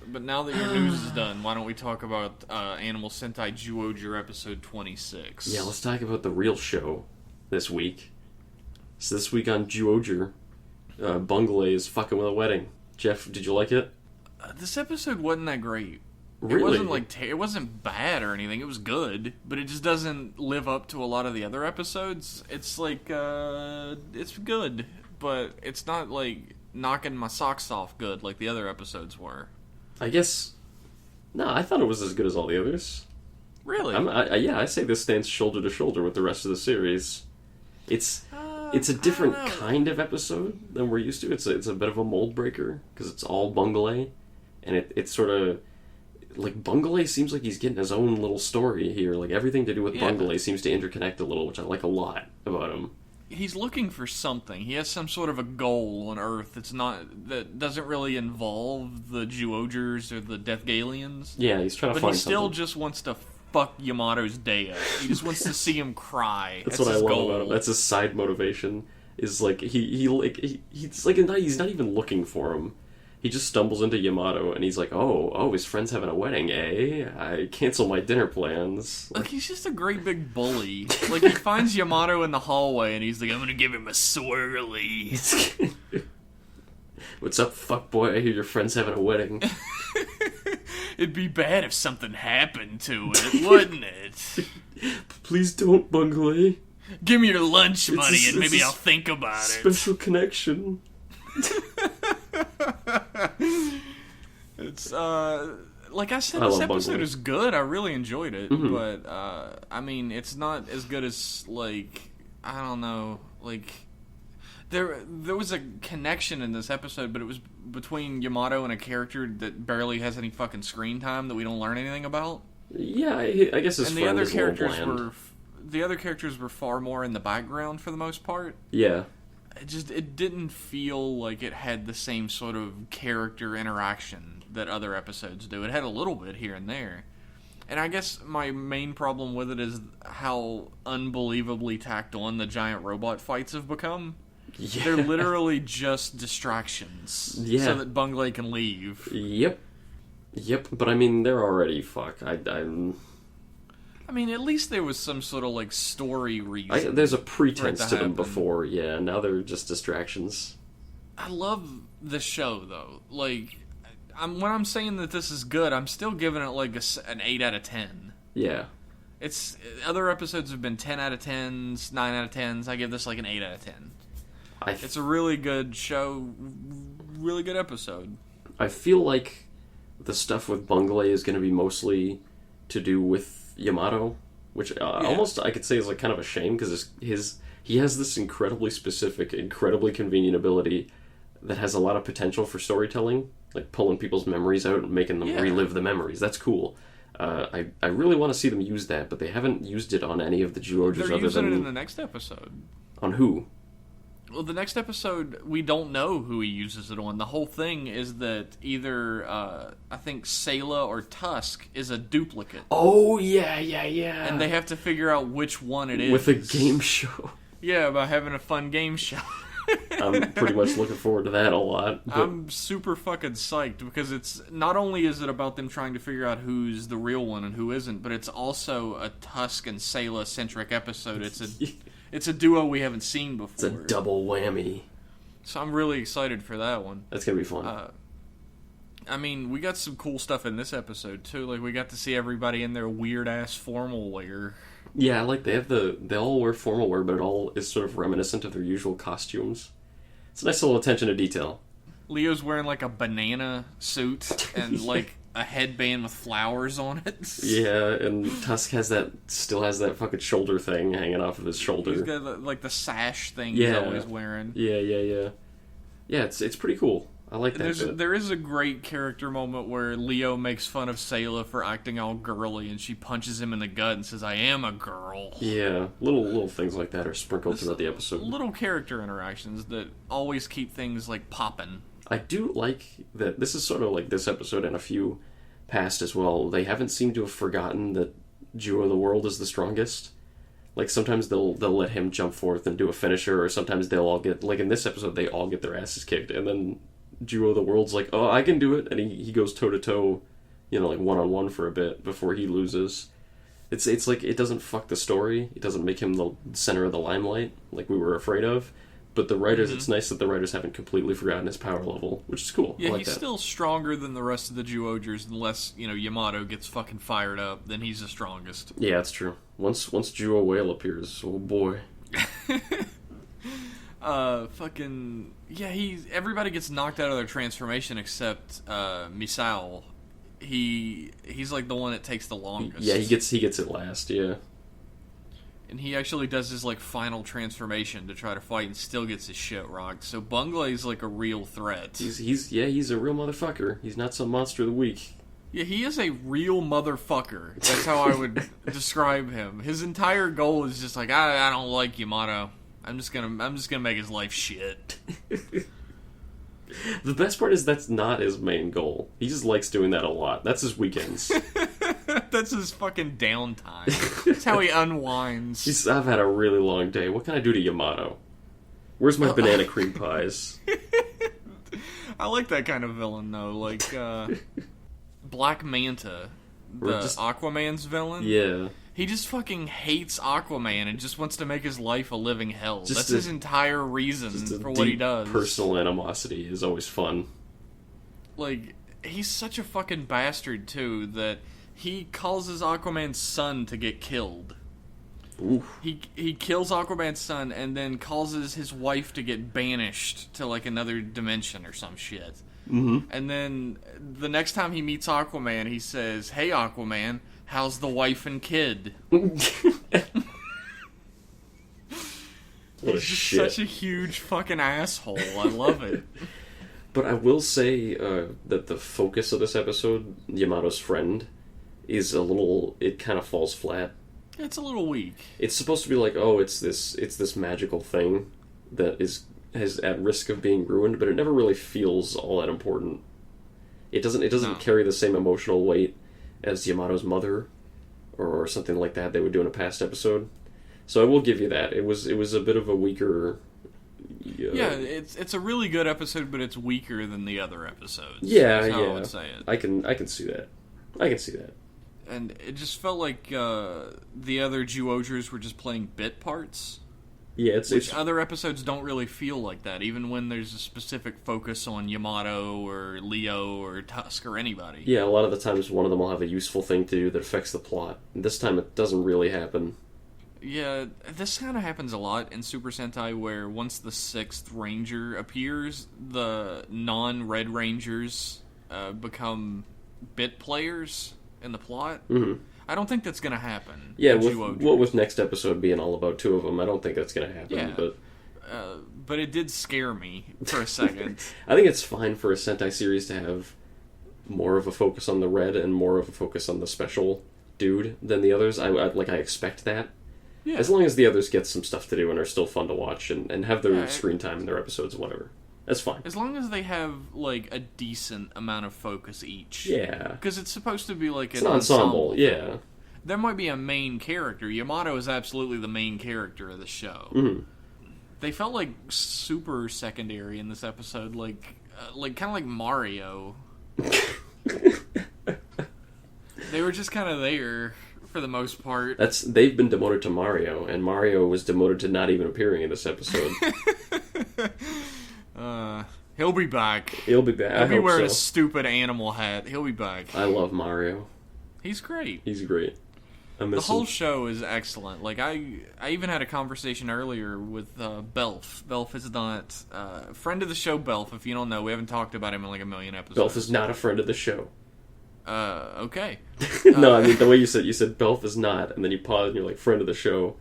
But now that your news is done, why don't we talk about Animal Sentai Zyuohger episode 26? Yeah, let's talk about the real show this week. So this week on Zyuohger, Bungalay is fucking with a wedding. Jeff, did you like it? This episode wasn't that great. Really? It wasn't like it wasn't bad or anything. It was good, but it just doesn't live up to a lot of the other episodes. It's like it's good, but it's not like knocking my socks off good like the other episodes were. I guess. No, I thought it was as good as all the others. Really? I say this stands shoulder to shoulder with the rest of the series. It's a different kind of episode than we're used to. It's a bit of a mold breaker because it's all Bungalay, and it's sort of like Bungalay seems like he's getting his own little story here. Like everything to do with Bungalay seems to interconnect a little, which I like a lot about him. He's looking for something. He has some sort of a goal on Earth that doesn't really involve the Zyuohgers or the Death Galians. Yeah, he's trying to find something. But he still just wants to fuck Yamato's day up. He just wants to see him cry. That's what I love about him. That's his side motivation. Is like he's not even looking for him. He just stumbles into Yamato and he's like, oh, his friend's having a wedding, eh? I cancel my dinner plans. Like, he's just a great big bully. Like, he finds Yamato in the hallway and he's like, I'm gonna give him a swirly. What's up, fuckboy? I hear your friend's having a wedding. It'd be bad if something happened to it, wouldn't it? Please don't, Bungalay. Give me your lunch money and maybe I'll think about it. Special connection. It's like I said, this episode is good. I really enjoyed it, but I mean, it's not as good as like I don't know, like there was a connection in this episode, but it was between Yamato and a character that barely has any fucking screen time that we don't learn anything about. Yeah, I guess his friend is a little bland. The other characters were far more in the background for the most part. Yeah. It didn't feel like it had the same sort of character interaction that other episodes do. It had a little bit here and there. And I guess my main problem with it is how unbelievably tacked on the giant robot fights have become. Yeah. They're literally just distractions. Yeah. So that Bungalay can leave. Yep. But I mean, they're already I mean, at least there was some sort of, like, story reason. There's a pretense to them before, yeah. Now they're just distractions. I love the show, though. Like, when I'm saying that this is good, I'm still giving it, like, an 8 out of 10. Yeah. Other episodes have been 10 out of 10s, 9 out of 10s. I give this, like, an 8 out of 10. It's a really good show, really good episode. I feel like the stuff with Bungalay is going to be mostly to do with Yamato, which almost I could say is like kind of a shame because he has this incredibly specific, incredibly convenient ability that has a lot of potential for storytelling, like pulling people's memories out and making them relive the memories. That's cool. I really want to see them use that, but they haven't used it on any of the Zyuohgers. They're using it in the next episode. On who? Well, the next episode, we don't know who he uses it on. The whole thing is that either, I think Sayla or Tusk is a duplicate. Oh, yeah. And they have to figure out which one it is. With a game show. Yeah, by having a fun game show. I'm pretty much looking forward to that a lot. But I'm super fucking psyched because it's not only is it about them trying to figure out who's the real one and who isn't, but it's also a Tusk and Sayla centric episode. It's a duo we haven't seen before. It's a double whammy. So I'm really excited for that one. That's gonna be fun. I mean, we got some cool stuff in this episode too. Like we got to see everybody in their weird ass formal wear. Yeah, like they all wear formal wear, but it all is sort of reminiscent of their usual costumes. It's a nice little attention to detail. Leo's wearing like a banana suit and like a headband with flowers on it. Yeah, and Tusk still has that fucking shoulder thing hanging off of his shoulder. He's got like the sash thing he's always wearing. Yeah. Yeah, it's pretty cool. I like that. There is a great character moment where Leo makes fun of Sayla for acting all girly, and she punches him in the gut and says, "I am a girl." Yeah, little things like that are sprinkled throughout the episode. Little character interactions that always keep things like popping. I do like that this is sort of like this episode and a few past as well. They haven't seemed to have forgotten that Zyuoh of the World is the strongest. Like sometimes they'll let him jump forth and do a finisher, or sometimes they'll all get, like in this episode, they all get their asses kicked, and then Zyuoh of the World's like, "Oh, I can do it," and he goes toe to toe, like 1-on-1 for a bit before he loses. It's like it doesn't fuck the story. It doesn't make him the center of the limelight like we were afraid of. But the writers, it's nice that the writers haven't completely forgotten his power level, which is cool. Yeah, I like he's that. still stronger than the rest of the Zyuohgers, unless, Yamato gets fucking fired up, then he's the strongest. Yeah, that's true. Once Juo Whale appears, oh boy. Everybody gets knocked out of their transformation except Misao. He's like the one that takes the longest. Yeah, he gets it last, yeah. And he actually does his like final transformation to try to fight and still gets his shit rocked. So Bunglay's like a real threat. He's a real motherfucker. He's not some monster of the week. Yeah, he is a real motherfucker. That's how I would describe him. His entire goal is just like, I don't like Yamato. I'm just gonna make his life shit. The best part is that's not his main goal. He just likes doing that a lot. That's his weekends. That's his fucking downtime. That's how he unwinds. I've had a really long day. What can I do to Yamato? Where's my banana cream pies? I like that kind of villain, though. Like, Black Manta, the Aquaman's villain. Yeah. He just fucking hates Aquaman and just wants to make his life a living hell. That's his entire reason for what he does. Personal animosity is always fun. Like, he's such a fucking bastard, too, that he causes Aquaman's son to get killed. Oof. He kills Aquaman's son and then causes his wife to get banished to, like, another dimension or some shit. Mm-hmm. And then the next time he meets Aquaman, he says, "Hey, Aquaman, how's the wife and kid?" What a He's just shit. such a huge fucking asshole. I love it. But I will say that the focus of this episode, Yamato's friend, is it kind of falls flat. It's a little weak. It's supposed to be like, oh, it's this magical thing that is at risk of being ruined, but it never really feels all that important. It doesn't carry the same emotional weight as Yamato's mother or something like that they would do in a past episode. So I will give you that. It was a bit of a weaker. Yeah, it's a really good episode, but it's weaker than the other episodes. Yeah, That's how yeah. I would say it. I can see that. I can see that. And it just felt like the other Zyuohgers were just playing bit parts. Yeah, which other episodes don't really feel like that, even when there's a specific focus on Yamato or Leo or Tusk or anybody. Yeah, a lot of the times one of them will have a useful thing to do that affects the plot. And this time it doesn't really happen. Yeah, this kind of happens a lot in Super Sentai, where once the 6th Ranger appears, the non-Red Rangers become bit players in the plot. Mm-hmm. I don't think that's going to happen. Yeah, with next episode being all about two of them, I don't think that's going to happen. Yeah, but it did scare me for a second. I think it's fine for a Sentai series to have more of a focus on the Red and more of a focus on the special dude than the others. I expect that. Yeah. As long as the others get some stuff to do and are still fun to watch and have their screen time in their episodes and whatever. That's fine. As long as they have, like, a decent amount of focus each. Yeah. Because it's supposed to be, like, an ensemble. Yeah. There might be a main character. Yamato is absolutely the main character of the show. Mm-hmm. They felt, like, super secondary in this episode. Like kind of like Mario. They were just kind of there for the most part. They've been demoted to Mario, and Mario was demoted to not even appearing in this episode. He'll be back. He'll be back. He'll be wearing a stupid animal hat. He'll be back. I love Mario. He's great. He's great. The whole show is excellent. Like, I even had a conversation earlier with Belf. Belf is not friend of the show. Belf, if you don't know, we haven't talked about him in like a million episodes. Belf is not a friend of the show. Okay. No, I mean the way you said Belf is not, and then you paused and you're like friend of the show.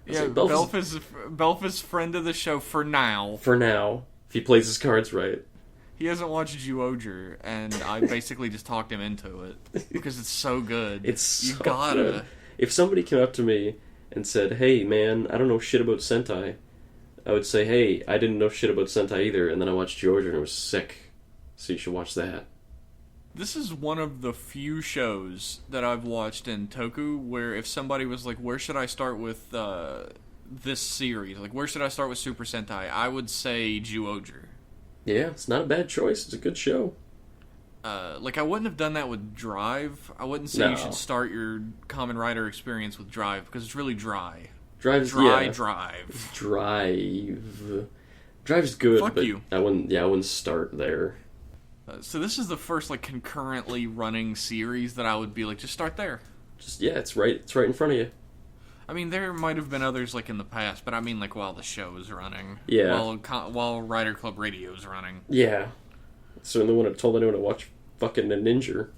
Yeah, like, Belf is friend of the show for now. For now, if he plays his cards right. He hasn't watched Zyuohger, and I basically just talked him into it because it's so good. You gotta. Good. If somebody came up to me and said, "Hey, man, I don't know shit about Sentai," I would say, "Hey, I didn't know shit about Sentai either," and then I watched Zyuohger and it was sick. So you should watch that. This is one of the few shows that I've watched in Toku where if somebody was like, "Where should I start with this series? Like, where should I start with Super Sentai?" I would say Zyuohger. Yeah, it's not a bad choice. It's a good show. Like, I wouldn't have done that with Drive. I wouldn't say you should start your Kamen Rider experience with Drive, because it's really dry. Drive. Drive. Drive. Drive's good, Fuck but you. I wouldn't start there. So this is the first like concurrently running series that I would be like, just start there. It's right in front of you. I mean, there might have been others like in the past, but I mean like while the show is running. Yeah. While Rider Club Radio is running. Yeah. Certainly wouldn't have told anyone to watch fucking Ninja.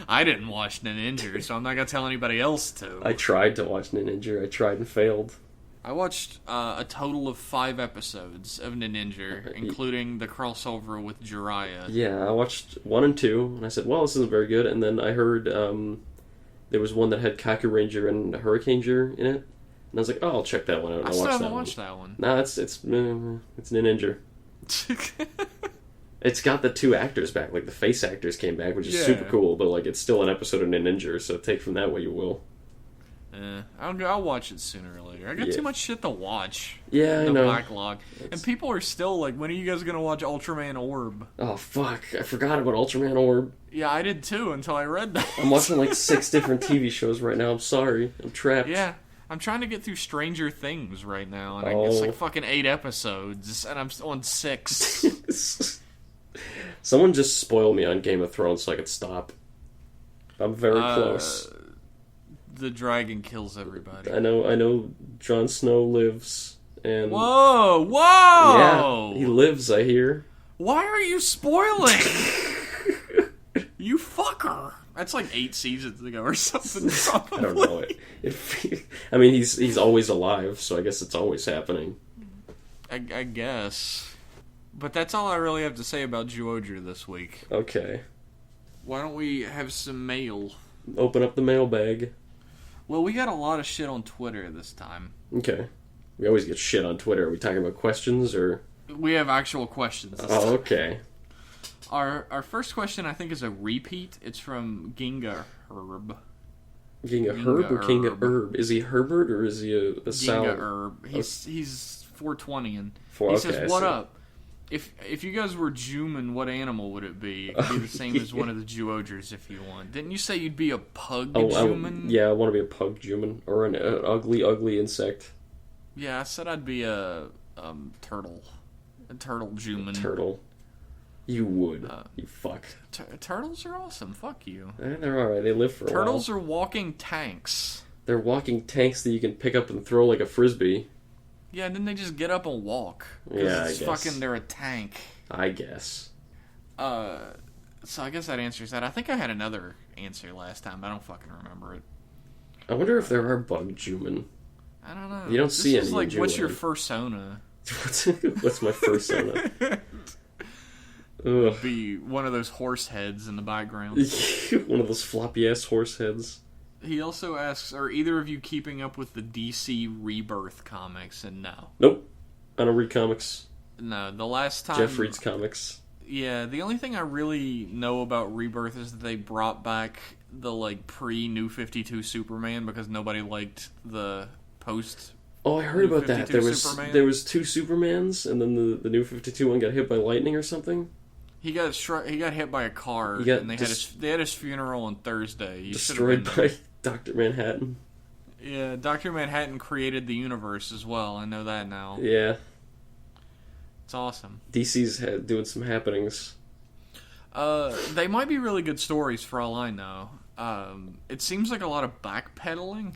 I didn't watch Ninja, so I'm not gonna tell anybody else to. I tried to watch Ninja. I tried and failed. I watched a total of 5 episodes of Ninja, including the crossover with Jiraiya. Yeah, I watched 1 and 2, and I said, well, this isn't very good. And then I heard there was one that had Kaku Ranger and Hurricaneger in it. And I was like, oh, I'll check that one out. I still haven't watched that one. Nah, it's Ninja. It's got the 2 actors back. Like, the face actors came back, which is super cool. But, like, it's still an episode of Ninja, so take from that what you will. I'll watch it sooner or later. I got too much shit to watch. Yeah, I know. The backlog. And people are still like, when are you guys going to watch Ultraman Orb? Oh, fuck. I forgot about Ultraman Orb. Yeah, I did too until I read that. I'm watching like 6 different TV shows right now. I'm sorry. I'm trapped. Yeah. I'm trying to get through Stranger Things right now, and it's like fucking 8 episodes, and I'm on 6. Someone just spoiled me on Game of Thrones so I could stop. I'm very close. The dragon kills everybody. I know Jon Snow lives, and... Whoa! Yeah, he lives, I hear. Why are you spoiling? You fucker! That's like 8 seasons ago or something, probably. I don't know. I mean, he's always alive, so I guess it's always happening. I guess. But that's all I really have to say about Zyuohger this week. Okay. Why don't we have some mail? Open up the mailbag. Well, we got a lot of shit on Twitter this time. Okay. We always get shit on Twitter. Are we talking about questions, or...? We have actual questions this time. Okay. Our first question, I think, is a repeat. It's from Ginga Herb. Ginga Herb or Ginga Herb? Is he Herbert, or is he a Sal? Ginga Herb. He's 420, and he says, what up? If you guys were Juman, what animal would it be? It could be the same as one of the Zyuohgers if you want. Didn't you say you'd be a pug Juman? Yeah, I want to be a pug Juman. Or an ugly insect. Yeah, I said I'd be a turtle. A turtle Juman. Turtle. You would. You fuck. Turtles are awesome. Fuck you. They're alright. They live for a while. Turtles are walking tanks. They're walking tanks that you can pick up and throw like a frisbee. Yeah, and then they just get up and walk. Yeah, I guess. Fucking, they're a tank. I guess. So I guess that answers that. I think I had another answer last time, but I don't fucking remember it. I wonder if there are bug Juman. I don't know. You don't see any. Like, what's your fursona? What's my fursona? Would be one of those horse heads in the background. One of those floppy ass horse heads. He also asks, are either of you keeping up with the DC Rebirth comics? And no. Nope. I don't read comics. No, the last time... Jeff reads comics. Yeah, the only thing I really know about Rebirth is that they brought back the, like, pre-New 52 Superman because nobody liked the post... Oh, I heard about that. There was 2 Supermans, and then the New 52 one got hit by lightning or something? He got hit by a car, and they had his funeral on Thursday. Destroyed by Dr. Manhattan. Yeah, Dr. Manhattan created the universe as well. I know that now. Yeah. It's awesome. DC's doing some happenings. They might be really good stories for all I know. It seems like a lot of backpedaling.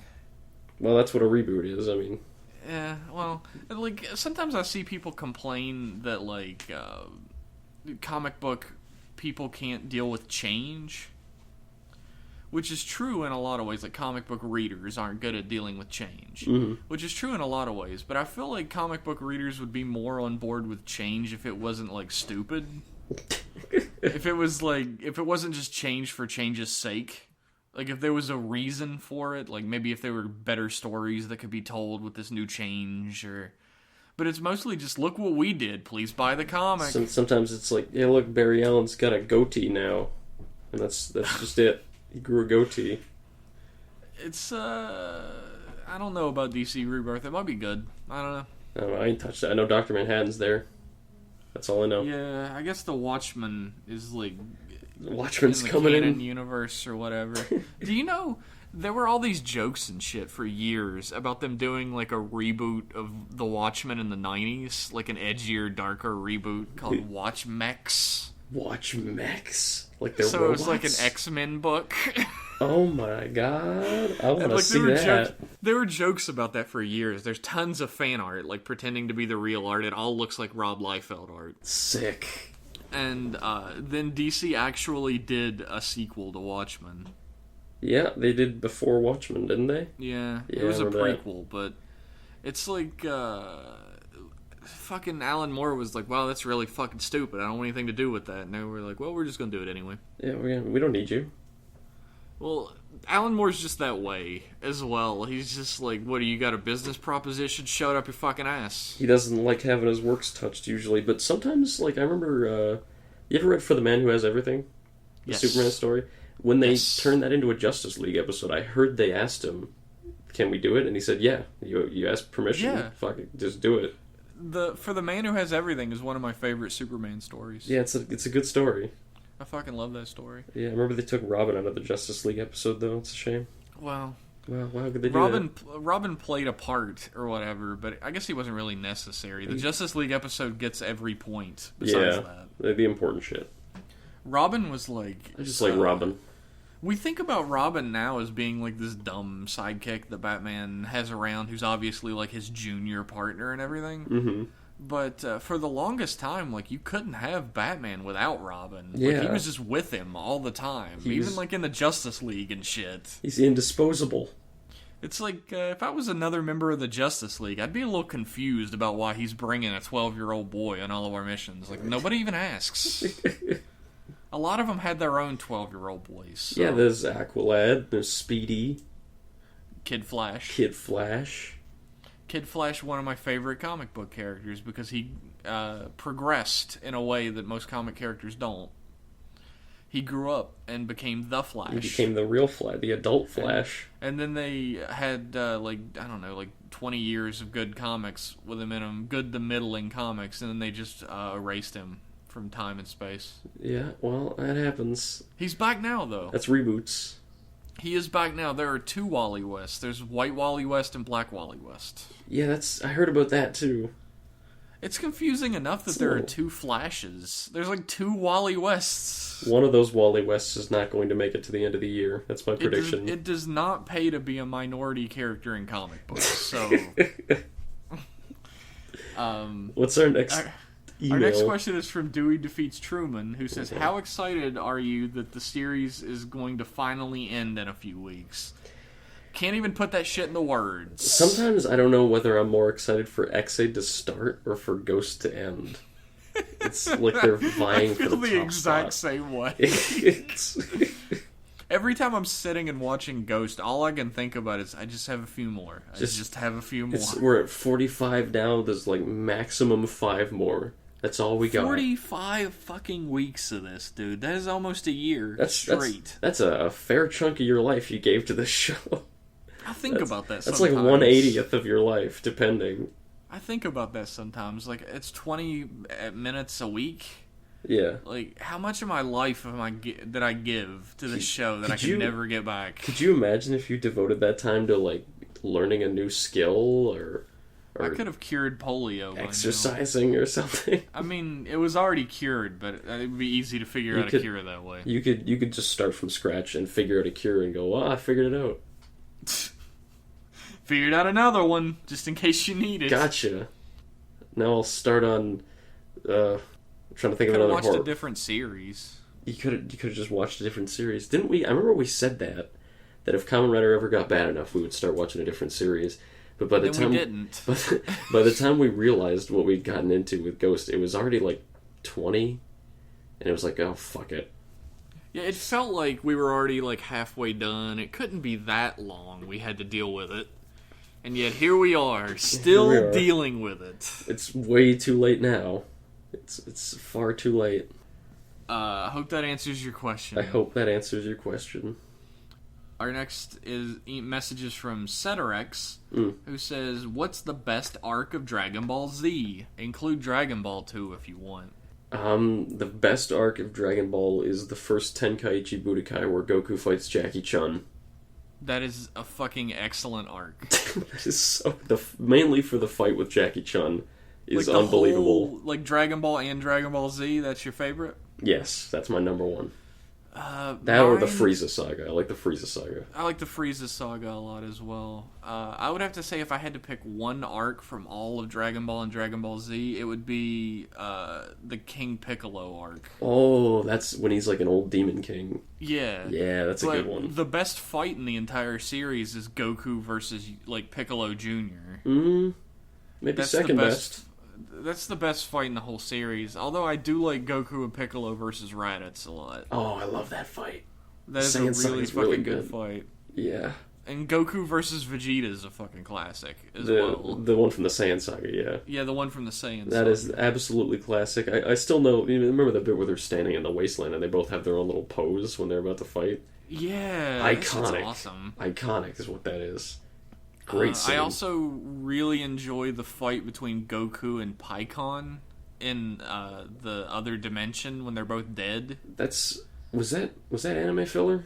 Well, that's what a reboot is, I mean. Yeah, well, like, sometimes I see people complain that, like, comic book people can't deal with change, which is true in a lot of ways. Like, comic book readers aren't good at dealing with change, which is true in a lot of ways. But I feel like comic book readers would be more on board with change if it wasn't, like, stupid. If it wasn't just change for change's sake. Like, if there was a reason for it, like, maybe if there were better stories that could be told with this new change, or... But it's mostly just, look what we did, please buy the comic. Sometimes it's like, yeah, look, Barry Allen's got a goatee now. And that's just it. He grew a goatee. It's, I don't know about DC Rebirth. It might be good. I don't know. I don't know, I ain't touched it. I know Dr. Manhattan's there. That's all I know. Yeah, I guess the Watchmen is, like, Watchmen's in the coming canon in. universe or whatever. Do you know there were all these jokes and shit for years about them doing like a reboot of The Watchmen in the 90s, like an edgier, darker reboot called Watch Mechs. Watch mechs? Like they're so robots? It was like an X-Men book. Oh my god. I want to like, see that. There were jokes about that for years. There's tons of fan art, like pretending to be the real art. It all looks like Rob Liefeld art. Sick. And then DC actually did a sequel to Watchmen. Yeah, they did before Watchmen, didn't they? Yeah, it was a prequel, but it's like, fucking Alan Moore was like, wow, that's really fucking stupid. I don't want anything to do with that. And they were like, well, we're just going to do it anyway. Yeah, we don't need you. Well, Alan Moore's just that way as well. He's just like, what, do you got a business proposition? Shove it up your fucking ass. He doesn't like having his works touched usually, but sometimes, like, I remember, you ever read For the Man Who Has Everything? The Superman story? When they turned that into a Justice League episode, I heard they asked him, can we do it? And he said, yeah. You asked permission? Yeah. Fuck it, just do it. For the Man Who Has Everything is one of my favorite Superman stories. Yeah, it's a good story. I fucking love that story. Yeah, I remember they took Robin out of the Justice League episode, though. It's a shame. Well, how could they do that? Robin played a part or whatever, but I guess he wasn't really necessary. The Justice League episode gets every point besides that. The important shit. Robin was like... I just like Robin. We think about Robin now as being like this dumb sidekick that Batman has around, who's obviously like his junior partner and everything. Mm-hmm. But for the longest time, like, you couldn't have Batman without Robin. Yeah. Like, he was just with him all the time. Even like in the Justice League and shit. He's indisposable. It's like, if I was another member of the Justice League, I'd be a little confused about why he's bringing a 12-year-old boy on all of our missions. Like, nobody even asks. A lot of them had their own 12-year-old boys. So. Yeah, there's Aqualad, there's Speedy. Kid Flash. Kid Flash, one of my favorite comic book characters, because he progressed in a way that most comic characters don't. He grew up and became the Flash. He became the real Flash, the adult Flash. And then they had, 20 years of good comics with him in them, good to middling comics, and then they just erased him from time and space. Yeah, well, that happens. He's back now, though. That's reboots. He is back now. There are two Wally Wests. There's White Wally West and Black Wally West. Yeah, I heard about that, too. It's confusing enough that there are two Flashes. There's like two Wally Wests. One of those Wally Wests is not going to make it to the end of the year. That's my prediction. It does not pay to be a minority character in comic books, so... What's our next email? Our next question is from Dewey Defeats Truman, who says, how excited are you that the series is going to finally end in a few weeks? Can't even put that shit into words. Sometimes I don't know whether I'm more excited for X-Aid to start or for Ghost to end. It's like they're vying for the top the exact spot. same way. Every time I'm sitting and watching Ghost, all I can think about is, I just have a few more. Just have a few more. We're at 45 now. There's like maximum 5 more. That's all we got. 45 fucking weeks of this, dude. That is almost a year straight. That's a fair chunk of your life you gave to this show. I think about that sometimes. That's like 1/80th of your life, depending. I think about that sometimes. Like, it's 20 minutes a week. Yeah. Like, how much of my life did I give to this show that I can never get back? Could you imagine if you devoted that time to, like, learning a new skill or I could have cured polio by exercising or something? I mean, it was already cured, but it would be easy to figure out a cure that way. You could just start from scratch and figure out a cure and go, well, I figured it out. Figured out another one, just in case you need it. Gotcha. Now I'll start on, I'm trying to think of another horror. Could have watched a different series. You could have just watched a different series. Didn't we? I remember we said that if Kamen Rider ever got bad enough, we would start watching a different series. But by the time we didn't. By the time we realized what we'd gotten into with Ghost, it was already like 20, and it was like, oh, fuck it. Yeah, it felt like we were already like halfway done. It couldn't be that long. We had to deal with it. And yet here we are, still dealing with it. It's way too late now. It's far too late. I hope that answers your question. I hope that answers your question. Our next messages from Ceterex, who says, what's the best arc of Dragon Ball Z? Include Dragon Ball 2 if you want. The best arc of Dragon Ball is the first Tenkaichi Budokai where Goku fights Jackie Chun. That is a fucking excellent arc. That is so... mainly for the fight with Jackie Chun is like unbelievable. Whole, like Dragon Ball and Dragon Ball Z, that's your favorite? Yes, that's my number one. That or the Frieza saga. I like the Frieza saga. I like the Frieza saga a lot as well. I would have to say if I had to pick one arc from all of Dragon Ball and Dragon Ball Z, it would be the King Piccolo arc. Oh, that's when he's like an old demon king. Yeah. Yeah, that's a good one. The best fight in the entire series is Goku versus like Piccolo Jr. Maybe That's second best. That's the best fight in the whole series. Although I do like Goku and Piccolo versus Raditz a lot. Oh, I love that fight. That is a really fucking good fight. Yeah. And Goku versus Vegeta is a fucking classic as well. The one from the Saiyan saga, yeah. Yeah, the one from the Saiyan That saga. is absolutely classic. I still know... You remember the bit where they're standing in the wasteland and they both have their own little pose when they're about to fight? Yeah. Iconic. That's awesome. Iconic is what that is. Great scene. I also really enjoy the fight between Goku and Pikkon in the other dimension when they're both dead. Was that anime filler?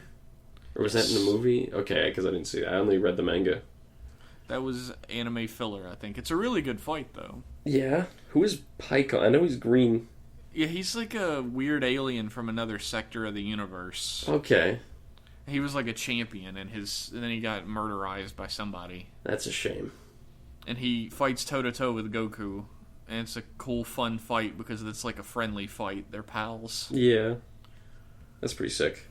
Or was that in the movie? Okay, because I didn't see that. I only read the manga. That was anime filler, I think. It's a really good fight, though. Yeah? Who is Pikkon? I know he's green. Yeah, he's like a weird alien from another sector of the universe. Okay. He was like a champion, and then he got murderized by somebody. That's a shame. And he fights toe-to-toe with Goku. And it's a cool, fun fight because it's like a friendly fight. They're pals. Yeah. That's pretty sick.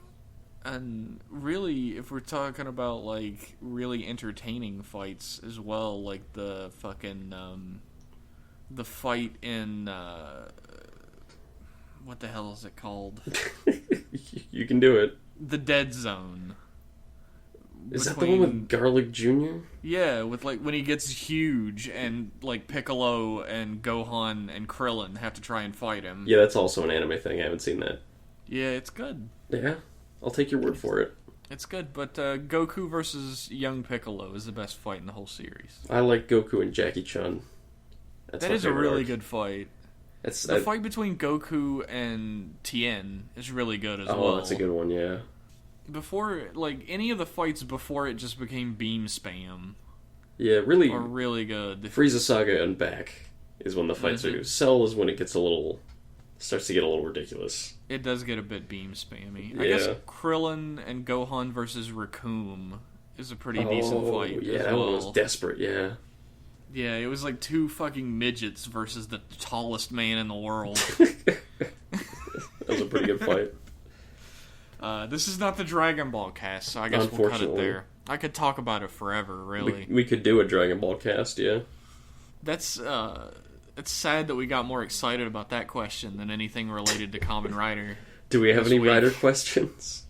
And really, if we're talking about, like, really entertaining fights as well, like the fucking, the fight in, what the hell is it called? You can do it. The Dead Zone. Is that the one with Garlic Jr.? Yeah, with, like, when he gets huge and, like, Piccolo and Gohan and Krillin have to try and fight him. Yeah, that's also an anime thing. I haven't seen that. Yeah, it's good. Yeah, I'll take your word for it. It's good, but Goku versus young Piccolo is the best fight in the whole series. I like Goku and Jackie Chun. That is a really good fight. The fight between Goku and Tien is really good as well. Oh, that's a good one, yeah. Before, like, any of the fights before it just became beam spam. Yeah, really. Are really good. Frieza Saga and back is when the fights are. Cell is when it gets starts to get a little ridiculous. It does get a bit beam spammy. Yeah. I guess Krillin and Gohan versus Raccoon is a pretty decent fight. Yeah, as that well. one was desperate, yeah. Yeah, it was like two fucking midgets versus the tallest man in the world. That was a pretty good fight. This is not the Dragon Ball cast, so I guess we'll cut it there. I could talk about it forever, really. We could do a Dragon Ball cast, yeah. That's, it's sad that we got more excited about that question than anything related to Kamen Rider. Do we have any Rider questions?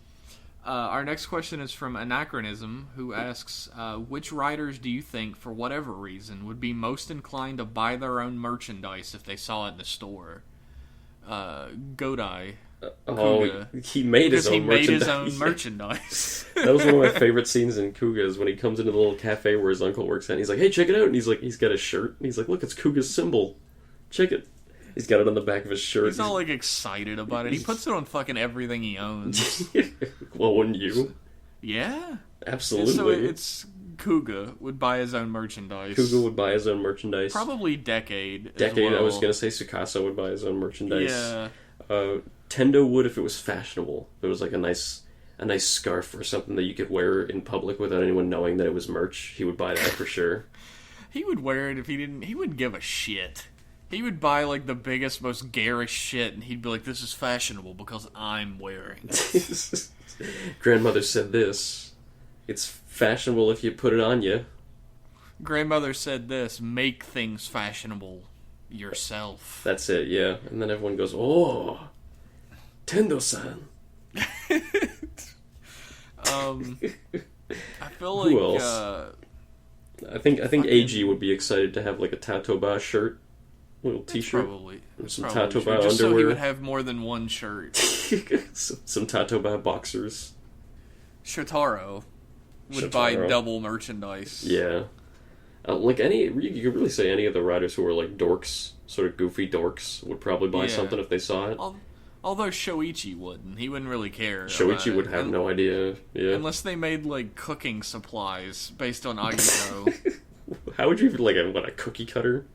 Our next question is from Anachronism, who asks, which writers do you think, for whatever reason, would be most inclined to buy their own merchandise if they saw it in the store? Godai. Kuga, he made his own merchandise. That was one of my favorite scenes in Kuga, is when he comes into the little cafe where his uncle works at, and he's like, hey, check it out, and he's got a shirt, and he's like, look, it's Kuga's symbol. Check it. He's got it on the back of his shirt. He's all, like, excited about it. He puts it on fucking everything he owns. Well, wouldn't you? Yeah. Absolutely. So it's Kuga would buy his own merchandise. Kuga would buy his own merchandise. Probably Decade as Decade, well. I was going to say Tsukasa would buy his own merchandise. Yeah. Tendo would if it was fashionable. If it was like a nice scarf or something that you could wear in public without anyone knowing that it was merch. He would buy that for sure. He would wear it if he didn't. He wouldn't give a shit. He would buy like the biggest, most garish shit, and he'd be like, "This is fashionable because I'm wearing it." Grandmother said this. It's fashionable if you put it on you. Grandmother said this. Make things fashionable yourself. That's it, yeah. And then everyone goes, "Oh, Tendo-san." I feel like who else? I think AG would be excited to have like a Tatoba shirt, little T-shirt, probably some probably Tatoba true. underwear. Just so he would have more than one shirt. some Tatoba boxers. Shotaro would buy double merchandise. Yeah. Like you could really say any of the writers who are like dorks, sort of goofy dorks, would probably buy something if they saw it. Although Shoichi wouldn't. He wouldn't really care. Shoichi would have no idea. Yeah. Unless they made, like, cooking supplies based on Agito. How would you even, like, a cookie cutter?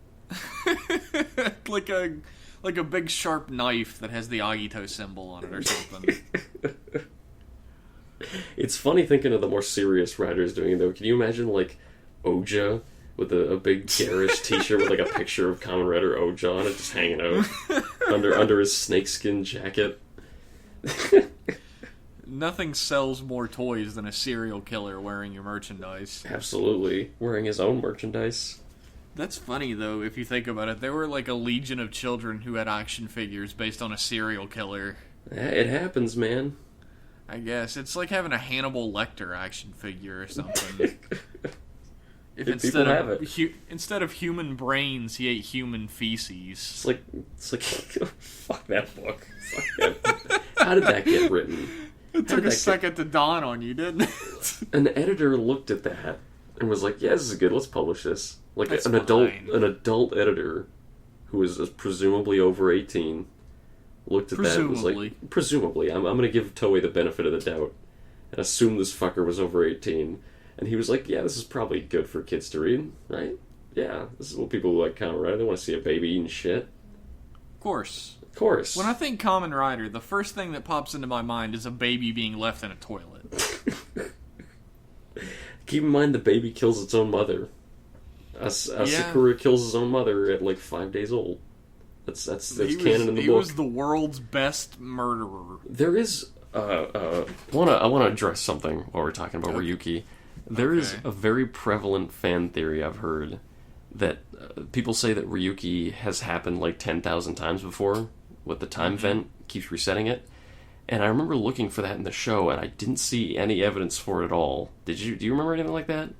like a big sharp knife that has the Agito symbol on it or something. It's funny thinking of the more serious writers doing it, though. Can you imagine, like, Oja with a big garish t-shirt with, like, a picture of Kamen Rider Oja on it just hanging out under his snakeskin jacket? Nothing sells more toys than a serial killer wearing your merchandise. Absolutely. Wearing his own merchandise. That's funny, though, if you think about it. There were, like, a legion of children who had action figures based on a serial killer. Yeah, it happens, man. I guess. It's like having a Hannibal Lecter action figure or something. If instead of human brains, he ate human feces. It's like fuck that book. Fuck that. How did that get written? It took a second to dawn on you, didn't it? An editor looked at that and was like, "Yeah, this is good. Let's publish this." Like an adult editor who is presumably over 18 looked at that and was like, "Presumably, I'm going to give Toei the benefit of the doubt and assume this fucker was over 18." And he was like, "Yeah, this is probably good for kids to read, right? Yeah, this is what people like Kamen Rider. They want to see a baby eating shit." Of course. Of course. When I think Kamen Rider, the first thing that pops into my mind is a baby being left in a toilet. Keep in mind the baby kills its own mother. Sakura kills his own mother at like 5 days old. That's canon in the book. He was the world's best murderer. There is I want to address something while we're talking about Ryuki. There is a very prevalent fan theory I've heard that people say that Ryuki has happened like 10,000 times before, with the time vent keeps resetting it. And I remember looking for that in the show, and I didn't see any evidence for it at all. Do you remember anything like that?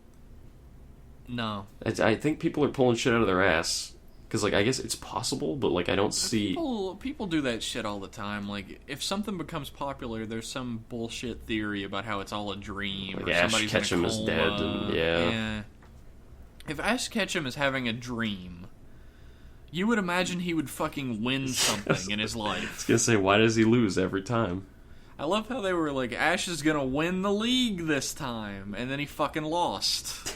No. I think people are pulling shit out of their ass. Because, like, I guess it's possible, but, like, I don't see... People do that shit all the time. Like, if something becomes popular, there's some bullshit theory about how it's all a dream. Like or Ash somebody's Ketchum is dead, and yeah. If Ash Ketchum is having a dream, you would imagine he would fucking win something in his life. I was gonna say, why does he lose every time? I love how they were like, Ash is gonna win the league this time, and then he fucking lost.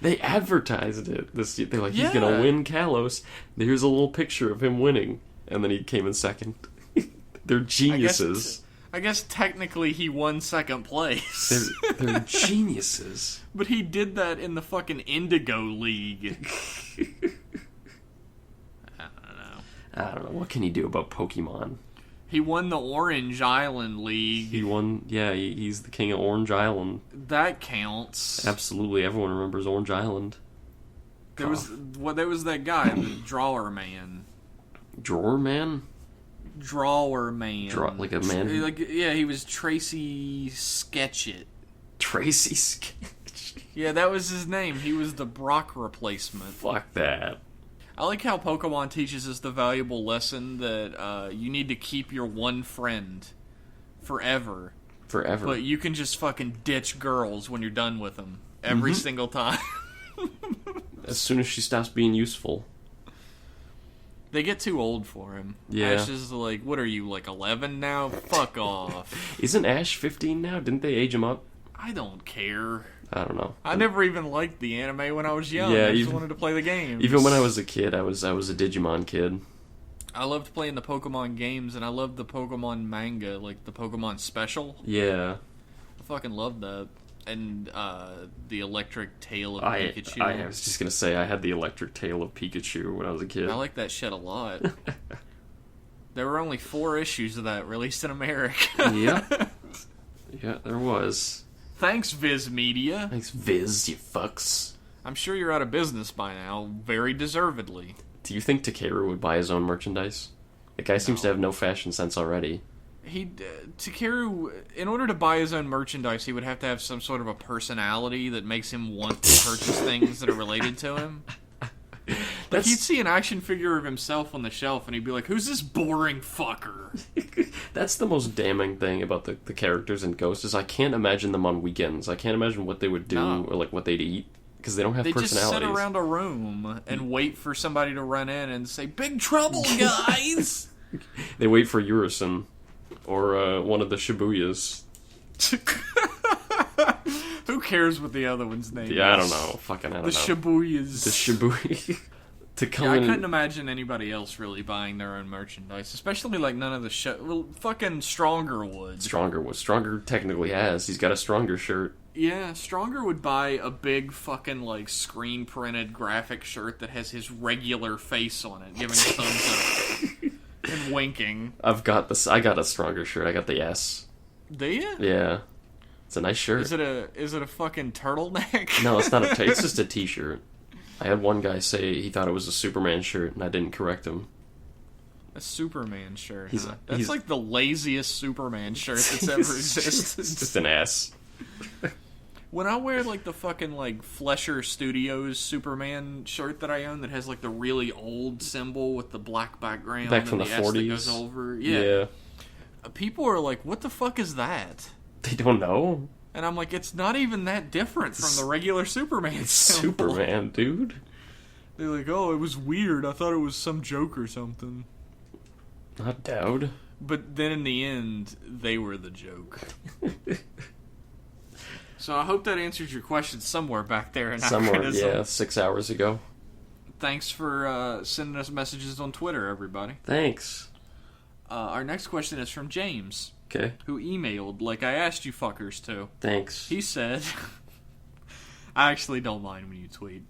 They advertised it. They're like, he's gonna win Kalos. Here's a little picture of him winning, and then he came in second. They're geniuses. I guess technically he won second place. They're geniuses. But he did that in the fucking Indigo League. I don't know. What can he do about Pokemon? He won the Orange Island League. He won, he's the king of Orange Island. That counts. Absolutely, everyone remembers Orange Island. There was that guy, the Drawer Man. Drawer Man? Drawer Man. Like a man? He was Tracy Sketchit. Tracy Sketch? Yeah, that was his name. He was the Brock replacement. Fuck that. I like how Pokemon teaches us the valuable lesson that you need to keep your one friend forever. Forever. But you can just fucking ditch girls when you're done with them. Every single time. As soon as she stops being useful. They get too old for him. Yeah. Ash is like, what are you, like 11 now? Fuck off. Isn't Ash 15 now? Didn't they age him up? I don't care. I don't know. I never even liked the anime when I was young. I just wanted to play the games. Even when I was a kid, I was a Digimon kid. I loved playing the Pokemon games, and I loved the Pokemon manga, like the Pokemon Special. Yeah. I fucking loved that. And the Electric Tail of Pikachu. I was just going to say, I had the Electric Tail of Pikachu when I was a kid. I like that shit a lot. There were only 4 issues of that released in America. Yeah, there was. Thanks, Viz Media. Thanks, Viz, you fucks. I'm sure you're out of business by now, very deservedly. Do you think Takeru would buy his own merchandise? The guy seems to have no fashion sense already. Takeru, in order to buy his own merchandise, he would have to have some sort of a personality that makes him want to purchase things that are related to him. Like, he'd see an action figure of himself on the shelf, and he'd be like, who's this boring fucker? That's the most damning thing about the characters in Ghost, is I can't imagine them on weekends. I can't imagine what they would do, or like what they'd eat. because they don't have They just personalities. sit around a room and wait for somebody to run in and say, "Big trouble, guys!" They wait for Urison or one of the Shibuyas. Who cares what the other one's name is? Yeah, I don't know. I don't know. The Shibuyas. The Shibuya. To come I in... couldn't imagine anybody else really buying their own merchandise, especially like none of the well, fucking Stronger would. Stronger technically has. He's got a Stronger shirt. Yeah, Stronger would buy a big fucking like screen printed graphic shirt that has his regular face on it, giving a thumbs up and winking. I got a Stronger shirt. I got the S. Do you? Yeah. It's a nice shirt. Is it a fucking turtleneck? No, it's not a it's just a t-shirt. I had one guy say he thought it was a Superman shirt, and I didn't correct him. A Superman shirt, huh? He's That's like the laziest Superman shirt that's ever existed. It's just an S. When I wear like the fucking like Flesher Studios Superman shirt that I own that has like the really old symbol with the black background Back from and the S 40s. that goes over, yeah. People are like, "What the fuck is that?" They don't know. And I'm like, it's not even that different from the regular Superman symbol. Superman, dude. They're like, "Oh, it was weird. I thought it was some joke or something." Not Dowd. But then in the end, they were the joke. So I hope that answers your question somewhere back there. Somewhere, yeah, 6 hours ago. Thanks for sending us messages on Twitter, everybody. Thanks. Our next question is from James. Okay. Who emailed, like I asked you fuckers to. Thanks. He said... I actually don't mind when you tweet.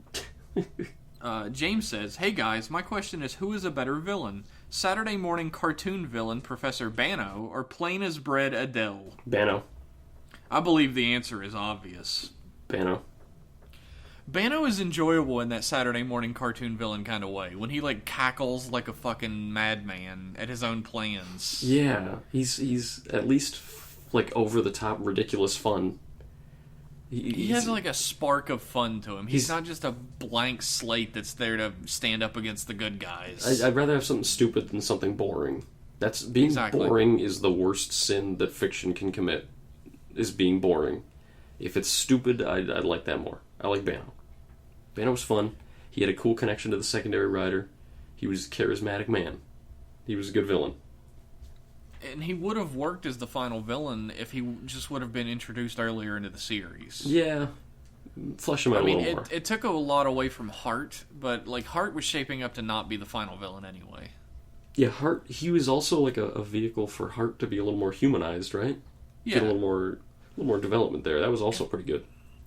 James says, "Hey guys, my question is, who is a better villain? Saturday morning cartoon villain Professor Bano, or plain as bread Adele?" Bano. I believe the answer is obvious. Bano. Bano is enjoyable in that Saturday morning cartoon villain kind of way, when he like cackles like a fucking madman at his own plans. Yeah, he's at least like over the top ridiculous fun. He has like a spark of fun to him. He's not just a blank slate that's there to stand up against the good guys. I'd rather have something stupid than something boring. That's being Exactly. Boring is the worst sin that fiction can commit. Is being boring. If it's stupid, I'd like that more. I like Bano. Bano was fun. He had a cool connection to the secondary writer. He was a charismatic man. He was a good villain. And he would have worked as the final villain if he just would have been introduced earlier into the series. Yeah. Flesh him out a little more. It took a lot away from Hart, but like Hart was shaping up to not be the final villain anyway. Yeah, Hart, he was also like a vehicle for Hart to be a little more humanized, right? Yeah. Get a little more development there. That was also pretty good.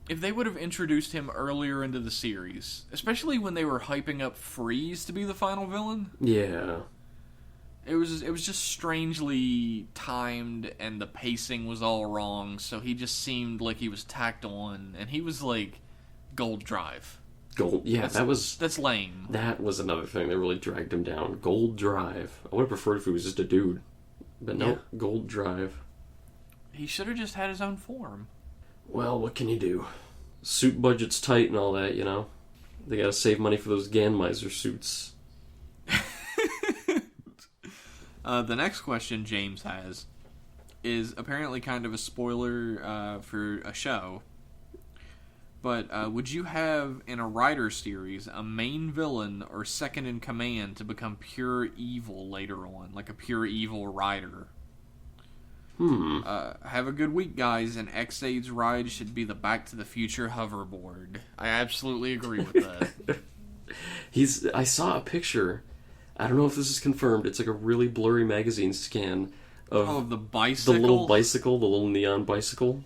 If they would have introduced him earlier into the series, especially when they were hyping up Freeze to be the final villain, Yeah. it was just strangely timed and the pacing was all wrong, so he just seemed like he was tacked on, and he was like Gold Drive. Yeah, that's lame. That was another thing that really dragged him down. Gold Drive. I would have preferred if he was just a dude. But no, Yeah. Gold Drive. He should have just had his own form. Well, what can you do? Suit budget's tight and all that, you know? They gotta save money for those Ganmiser suits. The next question James has is apparently kind of a spoiler for a show. But would you have, in a Rider series, a main villain or second in command to become pure evil later on? Like a pure evil Rider? Have a good week, guys, and X-Aid's ride should be the Back to the Future hoverboard. I absolutely agree with that. I saw a picture. I don't know if this is confirmed. It's like a really blurry magazine scan of the bicycle? The little bicycle, the little neon bicycle.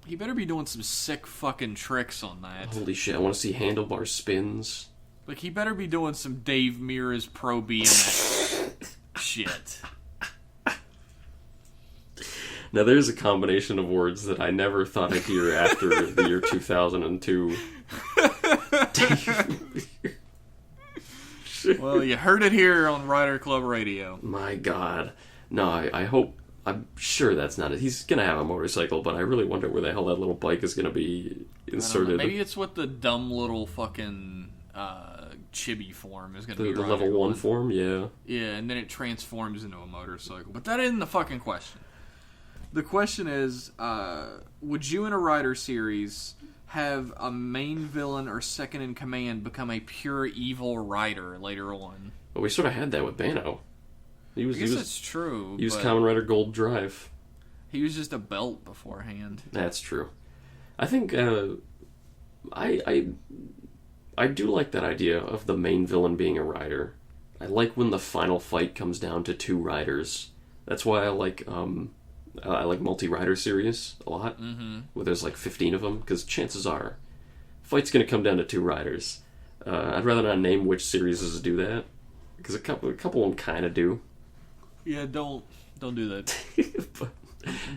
He better be doing some sick fucking tricks on that. Holy shit, I want to see handlebar spins. Like, he better be doing some Dave Mira's Pro BMX shit. Now, there's a combination of words that I never thought I'd hear after the year 2002. Well, you heard it here on Rider Club Radio. My God. No, I hope... I'm sure that's not it. He's going to have a motorcycle, but I really wonder where the hell that little bike is going to be inserted. Maybe it's what the dumb little fucking chibi form is going to be. The level 1 form, yeah. Yeah, and then it transforms into a motorcycle. But that isn't the fucking question. The question is, would you in a Rider series have a main villain or second in command become a pure evil rider later on. Well, we sort of had that with Bano. I guess that's true. He was Kamen Rider Gold Drive. He was just a belt beforehand. That's true. I think I do like that idea of the main villain being a rider. I like when the final fight comes down to 2 riders. That's why I like multi-rider series a lot, where there's like 15 of them, because chances are, fight's going to come down to 2 riders. I'd rather not name which series do that, because a couple of them kind of do. Yeah, don't do that. But...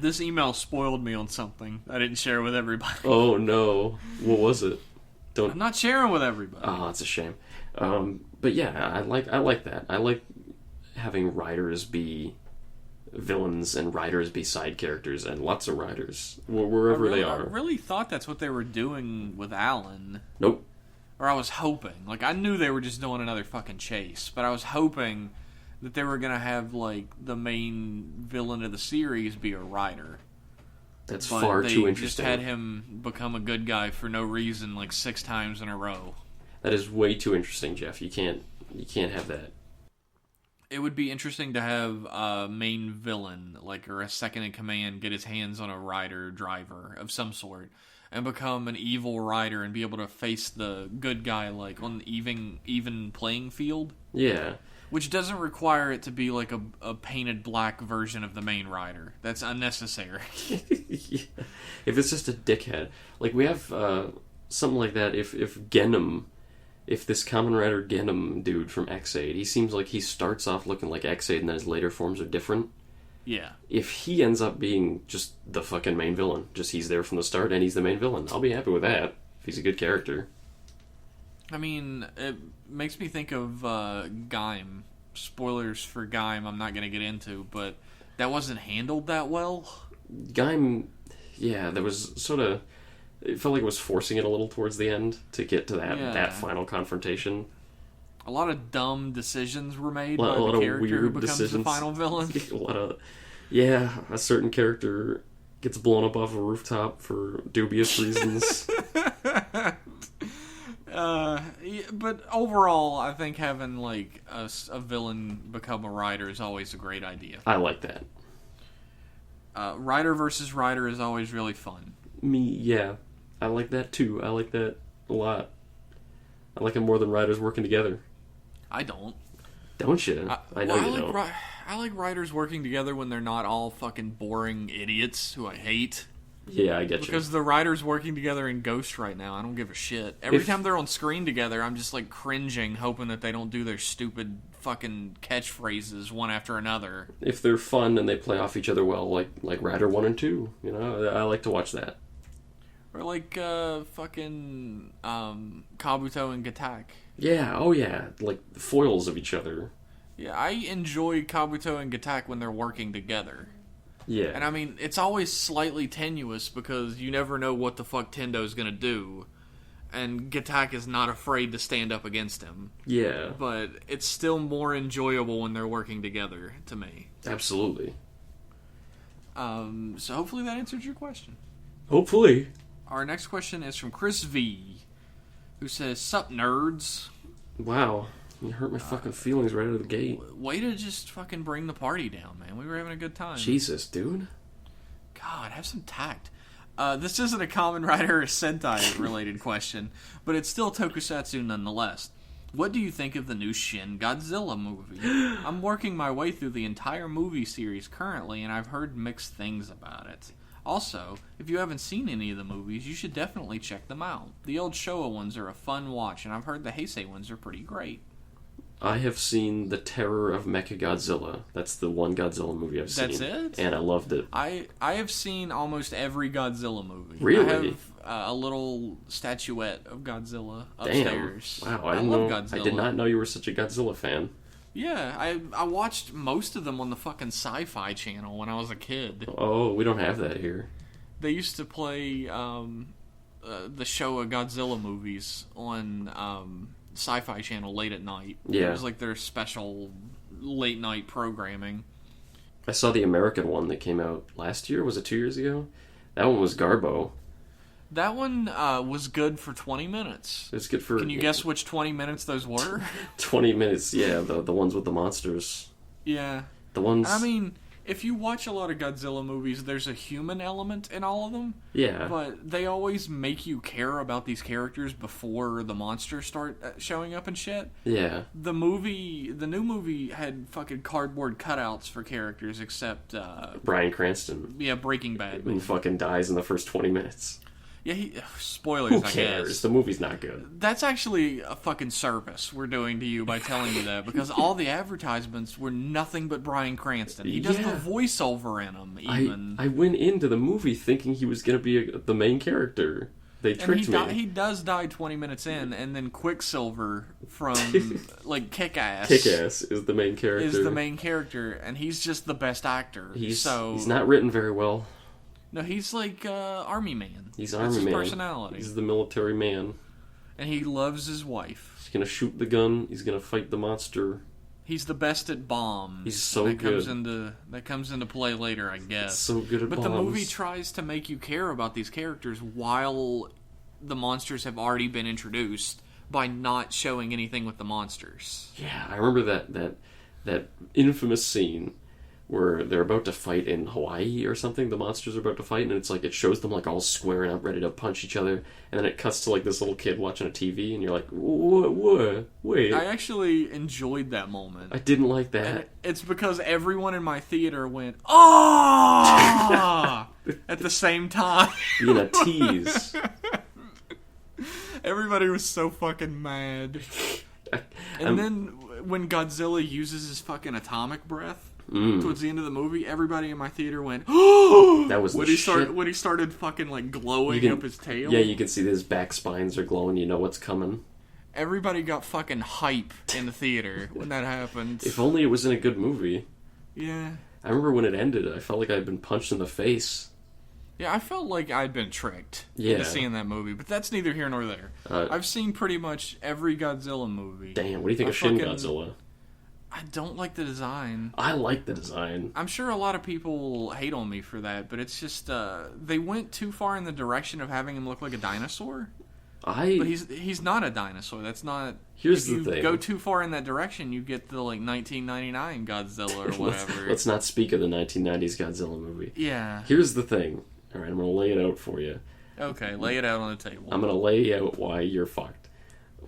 This email spoiled me on something I didn't share with everybody. Oh no, what was it? I'm not sharing with everybody. Oh, that's a shame. But yeah, I like that. I like having riders be villains and riders be side characters, and lots of riders wherever they are. I really thought that's what they were doing with Alan. Nope. Or I was hoping. Like, I knew they were just doing another fucking chase, but I was hoping that they were gonna have like the main villain of the series be a rider. That's far too interesting. They just had him become a good guy for no reason, like 6 times in a row. That is way too interesting, Jeff. You can't have that. It would be interesting to have a main villain, like, or a second in command, get his hands on a rider driver of some sort and become an evil rider and be able to face the good guy, like, on even playing field. Yeah. Which doesn't require it to be like a painted black version of the main rider. That's unnecessary. Yeah. If it's just a dickhead. Like, we have something like that if Genom... If this Kamen Rider Genom dude from X8, he seems like he starts off looking like X8 and then his later forms are different. Yeah. If he ends up being just the fucking main villain, just he's there from the start and he's the main villain, I'll be happy with that. If he's a good character. I mean, it makes me think of Gaim. Spoilers for Gaim I'm not going to get into, but that wasn't handled that well. Gaim, yeah, there was sort of... It felt like it was forcing it a little towards the end to get to that final confrontation. A lot of dumb decisions were made by the character who becomes the final villain. A certain character gets blown up off a rooftop for dubious reasons. But overall, I think having like a villain become a rider is always a great idea. I like that. Rider versus rider is always really fun. Yeah. I like that too. I like that a lot. I like it more than riders working together. I don't. Don't you? I know you don't. I like riders working together when they're not all fucking boring idiots who I hate. Yeah, I get you. Because the riders working together in Ghost right now, I don't give a shit. Every time they're on screen together, I'm just like cringing, hoping that they don't do their stupid fucking catchphrases one after another. If they're fun and they play off each other well, like Rider 1 and 2, I like to watch that. Or like fucking Kabuto and Gatak. Yeah, oh yeah, like foils of each other. Yeah, I enjoy Kabuto and Gatak when they're working together. Yeah. And I mean, it's always slightly tenuous because you never know what the fuck Tendo's gonna do. And Gatak is not afraid to stand up against him. Yeah. But it's still more enjoyable when they're working together, to me. Absolutely. So hopefully that answers your question. Hopefully. Our next question is from Chris V, who says, "Sup, nerds?" Wow. You hurt my fucking feelings right out of the gate. Way to just fucking bring the party down, man. We were having a good time. Jesus, dude. God, have some tact. This isn't a Kamen Rider or Sentai-related question, but it's still tokusatsu nonetheless. What do you think of the new Shin Godzilla movie? I'm working my way through the entire movie series currently, and I've heard mixed things about it. Also, if you haven't seen any of the movies, you should definitely check them out. The old Showa ones are a fun watch, and I've heard the Heisei ones are pretty great. I have seen The Terror of Mechagodzilla. That's the one Godzilla movie I've seen. That's it? And I loved it. I have seen almost every Godzilla movie. Really? I have a little statuette of Godzilla upstairs. Damn. Wow, I love Godzilla. I did not know you were such a Godzilla fan. Yeah, I watched most of them on the fucking Sci-Fi Channel when I was a kid. Oh, we don't have that here. They used to play the Showa Godzilla movies on Sci-Fi Channel late at night. Yeah. It was like their special late night programming. I saw the American one that came out last year. Was it 2 years ago? That one was Garbo. That one was good for 20 minutes. It's good for... Can you guess which 20 minutes those were? 20 minutes, yeah, the ones with the monsters. Yeah. The ones... I mean, if you watch a lot of Godzilla movies, there's a human element in all of them. Yeah. But they always make you care about these characters before the monsters start showing up and shit. Yeah. The new movie had fucking cardboard cutouts for characters except... Bryan Cranston. Yeah, Breaking Bad. He fucking dies in the first 20 minutes. Yeah, spoilers, Who I cares? guess. The movie's not good. That's actually a fucking service we're doing to you by telling you that, because all the advertisements were nothing but Bryan Cranston. He does the voiceover in them, even. I went into the movie thinking he was going to be the main character. They tricked me. He does die 20 minutes in, and then Quicksilver from, like, Kick-Ass. Kick-Ass is the main character. Is the main character, and he's just the best actor. He's not written very well. No, he's like Army Man. He's That's Army his Man. personality. He's the military man. And he loves his wife. He's gonna shoot the gun. He's gonna fight the monster. He's the best at bombs. He's so good. That comes into play later, I guess. He's so good at bombs. But the movie tries to make you care about these characters while the monsters have already been introduced by not showing anything with the monsters. Yeah, I remember that infamous scene where they're about to fight in Hawaii or something. The monsters are about to fight, and it's like it shows them like all squaring up, ready to punch each other, and then it cuts to like this little kid watching a TV, and you're like, what? Wait. I actually enjoyed that moment. I didn't like that. And it's because everyone in my theater went, "Oh!" at the same time. Being a tease. Everybody was so fucking mad. And then when Godzilla uses his fucking atomic breath towards the end of the movie, everybody in my theater went, "Oh!" That was when he started fucking like glowing up his tail. Yeah, you can see his back spines are glowing. You know what's coming. Everybody got fucking hype in the theater when that happened. If only it was in a good movie. Yeah. I remember when it ended, I felt like I'd been punched in the face. Yeah, I felt like I'd been tricked into seeing that movie, but that's neither here nor there. I've seen pretty much every Godzilla movie. Damn, what do you think of Shin Godzilla? I don't like the design. I like the design. I'm sure a lot of people hate on me for that, but it's just they went too far in the direction of having him look like a dinosaur. But he's not a dinosaur. That's not. Here's the thing. If you go too far in that direction, you get the like 1999 Godzilla or whatever. Let's not speak of the 1990s Godzilla movie. Yeah. Here's the thing. All right, I'm gonna lay it out for you. Okay, lay it out on the table. I'm gonna lay out why you're fucked.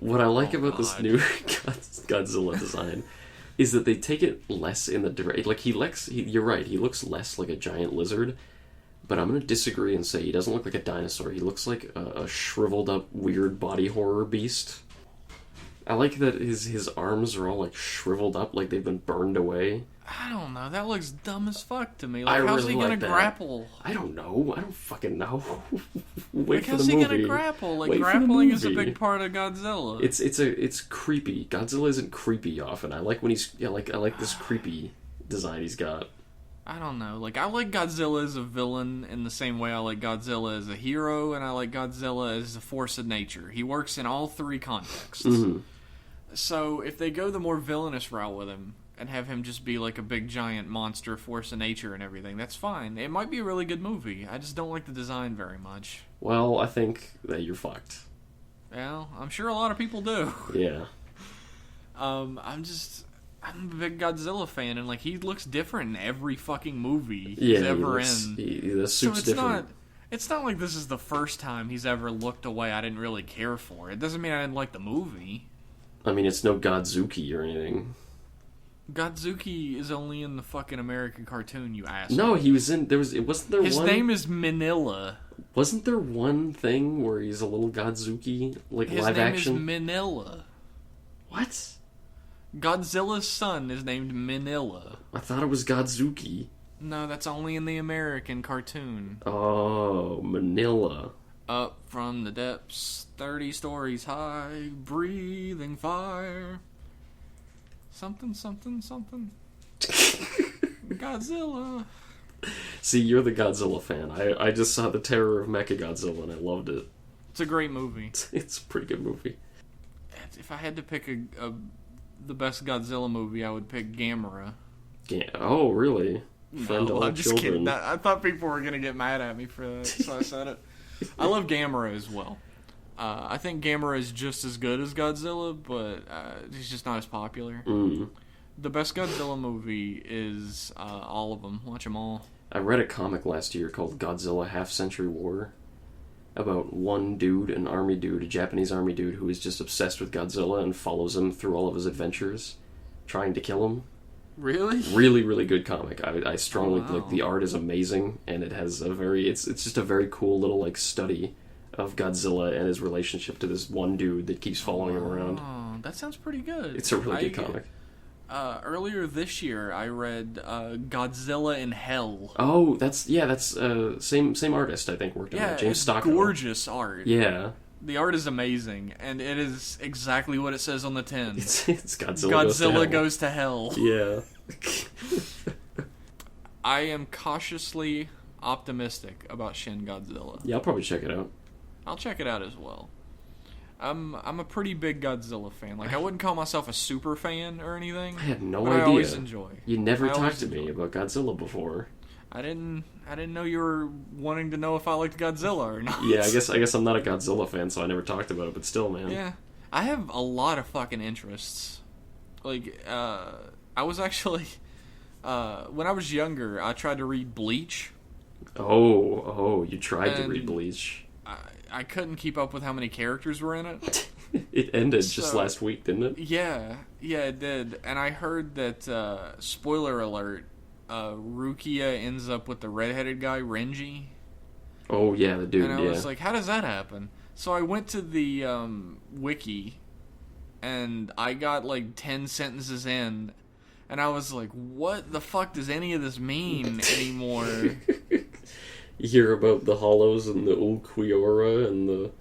What I like about this new Godzilla design is that they take it less in the direction. Like you're right. He looks less like a giant lizard. But I'm going to disagree and say he doesn't look like a dinosaur. He looks like a shriveled up, weird body horror beast. I like that his arms are all like shriveled up, like they've been burned away. I don't know. That looks dumb as fuck to me. Like, how's he going to grapple? I don't know. I don't fucking know. Wait for the movie. How's he going to grapple? Like, grappling is a big part of Godzilla. It's creepy. Godzilla isn't creepy often. I like when I like this creepy design he's got. I don't know. Like, I like Godzilla as a villain in the same way I like Godzilla as a hero, and I like Godzilla as a force of nature. He works in all three contexts. Mm-hmm. So, if they go the more villainous route with him, and have him just be like a big giant monster force of nature and everything, that's fine. It might be a really good movie. I just don't like the design very much. Well, I think that you're fucked. Well, I'm sure a lot of people do. Yeah. I'm a big Godzilla fan, and like he looks different in every fucking movie he's ever in. The suit's different. It's not like this is the first time he's ever looked away I didn't really care for. It doesn't mean I didn't like the movie. I mean, it's no Godzuki or anything. Godzuki is only in the fucking American cartoon, you asshole. No, he was in. Wasn't there His name is Manila. Wasn't there one thing where he's a little Godzuki, like live action? His name is Manila. What? Godzilla's son is named Manila. I thought it was Godzuki. No, that's only in the American cartoon. Oh, Manila. Up from the depths, 30 stories high, breathing fire. Something, something, something. Godzilla. See, you're the Godzilla fan. I just saw The Terror of Mechagodzilla and I loved it. It's a great movie. It's a pretty good movie. If I had to pick the best Godzilla movie, I would pick Gamera. Oh, really? No, I'm just kidding. I thought people were going to get mad at me for that, so I said it. I love Gamera as well. I think Gamera is just as good as Godzilla, but he's just not as popular. The best Godzilla movie is all of them. Watch them all. I read a comic last year called Godzilla Half-Century War about one dude, an army dude, a Japanese army dude, who is just obsessed with Godzilla and follows him through all of his adventures, trying to kill him. Really? Really, really good comic. I strongly like. The art is amazing, and it has a very. It's just a very cool little like study of Godzilla and his relationship to this one dude that keeps following him around. Oh, that sounds pretty good. It's a really good comic. Earlier this year, I read Godzilla in Hell. Oh, that's same artist, I think, worked on that. James Stockwell. Gorgeous art. Yeah. The art is amazing, and it is exactly what it says on the tin. It's Godzilla. Godzilla goes to hell. Yeah. I am cautiously optimistic about Shin Godzilla. Yeah, I'll probably check it out. I'll check it out as well. I'm a pretty big Godzilla fan. Like, I wouldn't call myself a super fan or anything. I had no but idea. I always enjoy. You never talked to me about Godzilla before. I didn't know you were wanting to know if I liked Godzilla or not. Yeah, I guess I'm not a Godzilla fan, so I never talked about it. But still, man. Yeah, I have a lot of fucking interests. Like, I was actually when I was younger, I tried to read Bleach. Oh, you tried to read Bleach. I couldn't keep up with how many characters were in it. It ended just last week, didn't it? Yeah, it did. And I heard that, spoiler alert, Rukia ends up with the redheaded guy, Renji. Oh, yeah, the dude, And I was like, how does that happen? So I went to the wiki, and I got like 10 sentences in, and I was like, what the fuck does any of this mean anymore? You hear about the Hollows and the Ulquiorra and the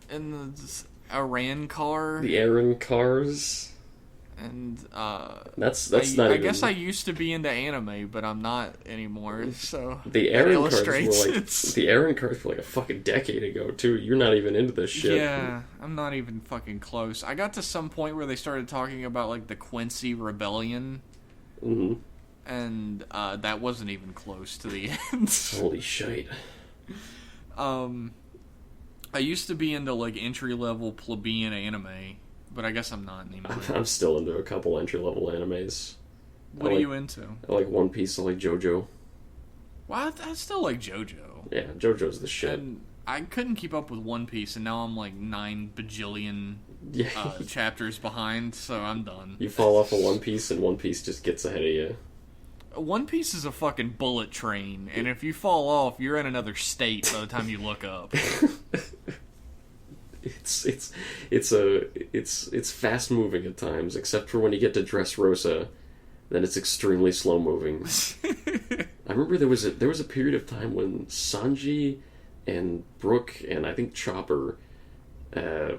Aran car. The Aaron cars. And that's not even... I guess I used to be into anime, but I'm not anymore. So the Aaron cars were like a fucking decade ago too. You're not even into this shit. Yeah, I'm not even fucking close. I got to some point where they started talking about like the Quincy Rebellion. Mm-hmm. And that wasn't even close to the end. Holy shit. I used to be into like entry-level plebeian anime, but I guess I'm not anymore. I'm still into a couple entry-level animes. What are you into? I like One Piece, I like JoJo. Well, I still like JoJo. Yeah, JoJo's the shit. And I couldn't keep up with One Piece, and now I'm like 9 bajillion chapters behind, so I'm done. You fall off of One Piece, and One Piece just gets ahead of you. One Piece is a fucking bullet train, and if you fall off, you're in another state by the time you look up. It's fast moving at times, except for when you get to Dressrosa, then it's extremely slow moving. I remember there was a period of time when Sanji and Brook and I think Chopper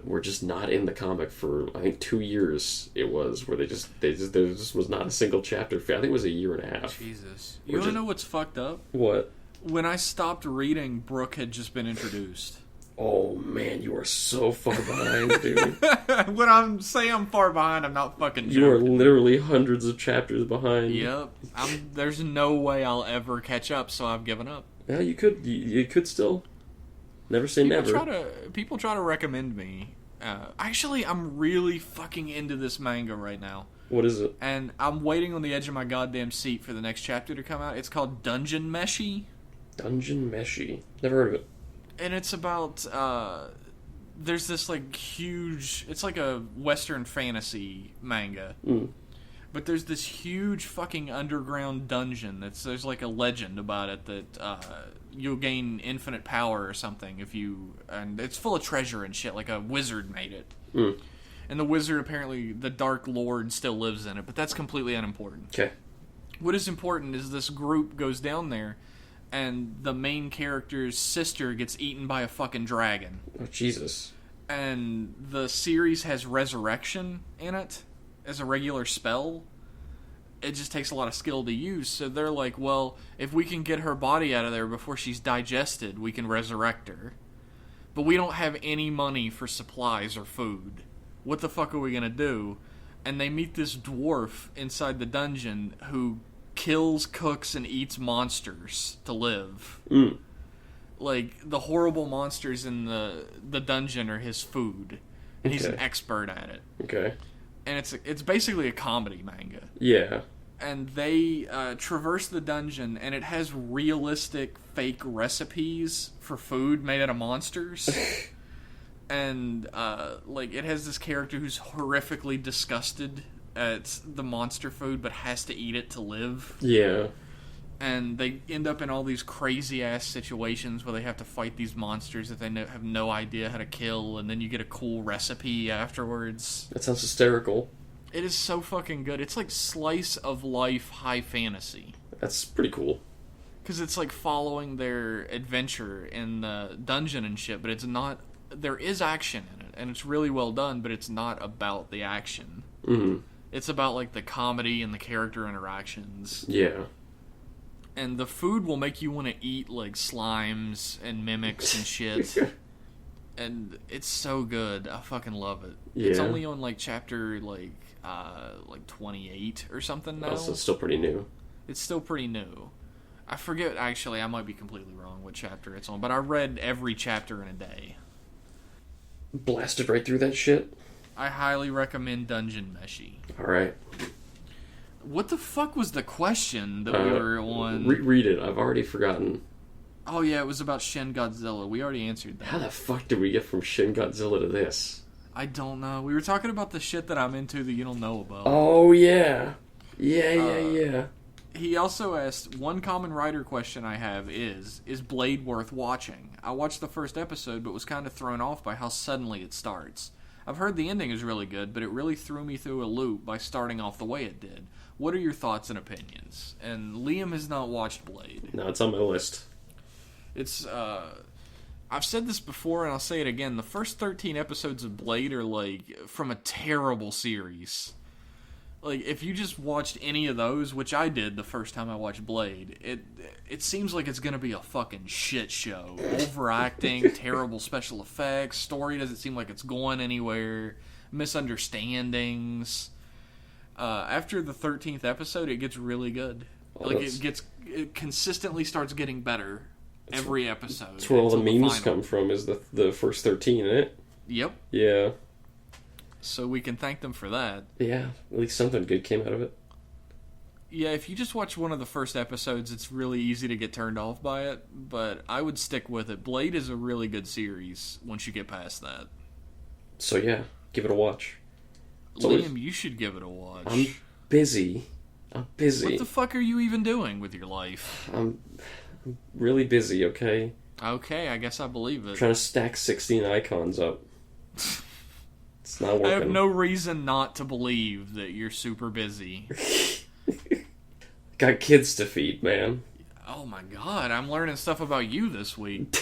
were just not in the comic for I think 2 years. It was where there just was not a single chapter. I think it was a year and a half. Jesus, you wanna know what's fucked up? What? When I stopped reading, Brook had just been introduced. Oh man, you are so far behind, dude. When I'm saying I'm far behind, I'm not fucking joking. You are literally hundreds of chapters behind. Yep. There's no way I'll ever catch up, so I've given up. Yeah, you could still. Never say never. People try to recommend me. Actually, I'm really fucking into this manga right now. What is it? And I'm waiting on the edge of my goddamn seat for the next chapter to come out. It's called Dungeon Meshi. Dungeon Meshi. Never heard of it. And it's about, there's this, like, huge... It's like a Western fantasy manga. Mm. But there's this huge fucking underground dungeon. There's, like, a legend about it that you'll gain infinite power or something if you... And it's full of treasure and shit, like a wizard made it. Mm. And the wizard, apparently, the Dark Lord still lives in it, but that's completely unimportant. Okay. What is important is this group goes down there, and the main character's sister gets eaten by a fucking dragon. Oh, Jesus. And the series has resurrection in it as a regular spell. It just takes a lot of skill to use, so they're like, well, if we can get her body out of there before she's digested, we can resurrect her. But we don't have any money for supplies or food. What the fuck are we gonna do? And they meet this dwarf inside the dungeon who kills, cooks, and eats monsters to live. Mm. Like, the horrible monsters in the dungeon are his food. And he's an expert at it. Okay. And it's basically a comedy manga. Yeah. And they traverse the dungeon, and it has realistic fake recipes for food made out of monsters. And, like, it has this character who's horrifically disgusted at the monster food, but has to eat it to live. Yeah. And they end up in all these crazy-ass situations where they have to fight these monsters that they have no idea how to kill, and then you get a cool recipe afterwards. That sounds hysterical. It is so fucking good. It's like slice-of-life high fantasy. That's pretty cool. Because it's like following their adventure in the dungeon and shit, but it's not... There is action in it, and it's really well done, but it's not about the action. Mm-hmm. It's about, like, the comedy and the character interactions. Yeah. And the food will make you want to eat, like, slimes and mimics and shit. And it's so good. I fucking love it. Yeah. It's only on, like, chapter, like 28 or something now. Oh, so it's still pretty new. It's still pretty new. I forget, actually, I might be completely wrong what chapter it's on, but I read every chapter in a day. Blasted right through that shit? I highly recommend Dungeon Meshi. Alright. What the fuck was the question that we were on? Read it. I've already forgotten. Oh yeah, it was about Shin Godzilla. We already answered that. How the fuck did we get from Shin Godzilla to this? I don't know. We were talking about the shit that I'm into that you don't know about. Oh, yeah. Yeah. He also asked, one common writer question I have is Blade worth watching? I watched the first episode, but was kind of thrown off by how suddenly it starts. I've heard the ending is really good, but it really threw me through a loop by starting off the way it did. What are your thoughts and opinions? And Liam has not watched Blade. No, it's on my list. It's, I've said this before and I'll say it again. The first 13 episodes of Blade are, like, from a terrible series. Like, if you just watched any of those, which I did the first time I watched Blade, it seems like it's gonna be a fucking shit show. Overacting, terrible special effects, story doesn't seem like it's going anywhere, misunderstandings. After the 13th episode, it gets really good. Well, like, it consistently starts getting better every episode. That's where all the memes come from, is the first 13, isn't it? Yep. Yeah. So we can thank them for that. Yeah, at least something good came out of it. Yeah, if you just watch one of the first episodes, it's really easy to get turned off by it, but I would stick with it. Blade is a really good series once you get past that. So yeah, give it a watch. Liam, you should give it a watch. I'm busy. What the fuck are you even doing with your life? I'm really busy, okay? Okay, I guess I believe it. I'm trying to stack 16 icons up. It's not working. I have no reason not to believe that you're super busy. Got kids to feed, man. Oh my god, I'm learning stuff about you this week.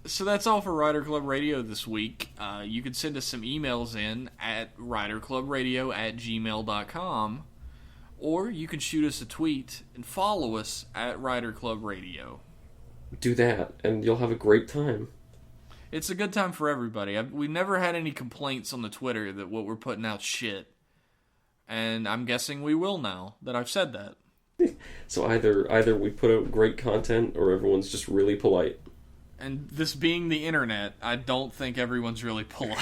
So that's all for Rider Club Radio this week. You can send us some emails in at riderclubradio@gmail.com, or you can shoot us a tweet and follow us at Rider Club Radio. Do that, and you'll have a great time. It's a good time for everybody. We've never had any complaints on the Twitter that what we're putting out shit. And I'm guessing we will now that I've said that. So either we put out great content or everyone's just really polite. And this being the internet, I don't think everyone's really polite.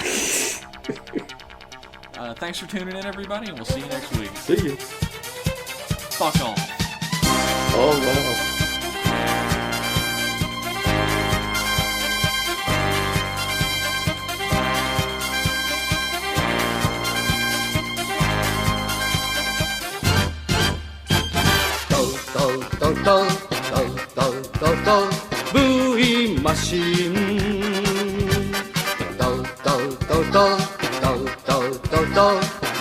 Thanks for tuning in, everybody, and we'll see you next week. See you. Fuck off. Oh, wow. V マシン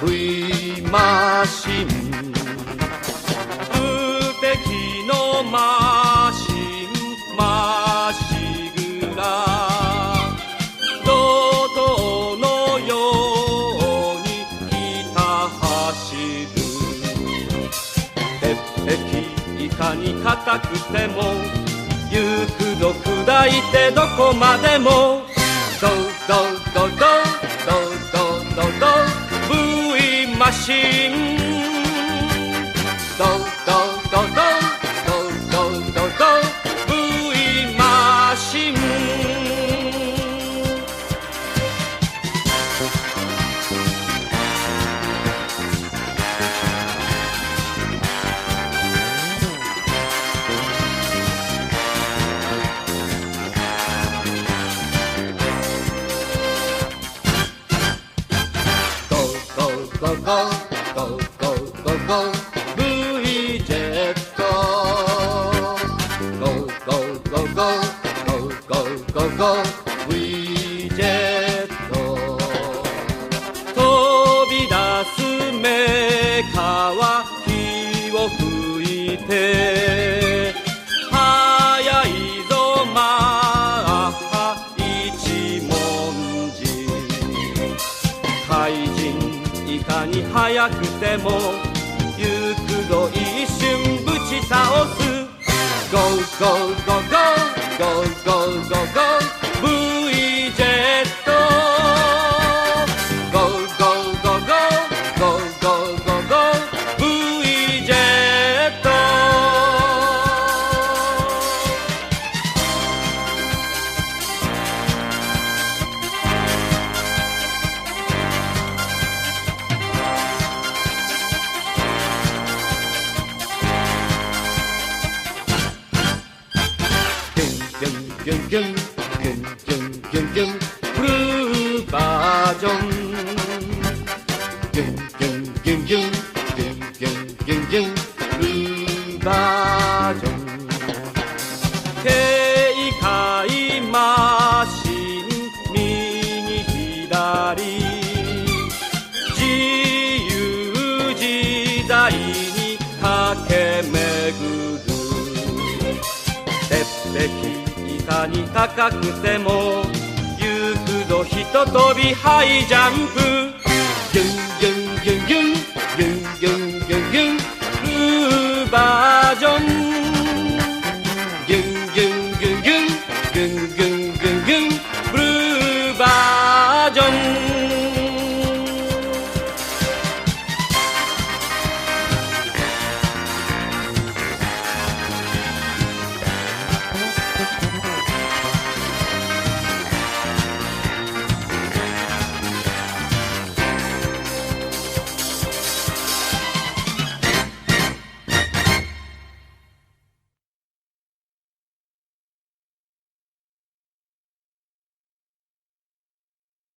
V マシン無敵のマシンまっしぐら怒涛のようにひた走る鉄壁いかに硬くてもゆくど砕いてどこまでもドドドドドドドド V マシンドドドドドドドド V マゴ V ジェット飛び出すメカは火を吹いて速いぞマッハ一文字怪人いかに速くても行くぞ一瞬ぶち倒す Go go go go go go go go V ジェット Go go go go go go go go V ジェットギュンギュンギュンギュンギュンギュンギュンブルーバージョンギュンギュンギュンギュンギュンギュンギュンギュンブルーバージョン警戒マシン右左自由自在に駆け巡る鉄壁いかに高くても行くぞひととびハイジャンプギュンギュンギュンギュンギュンギュンギュンギュンルーバージョン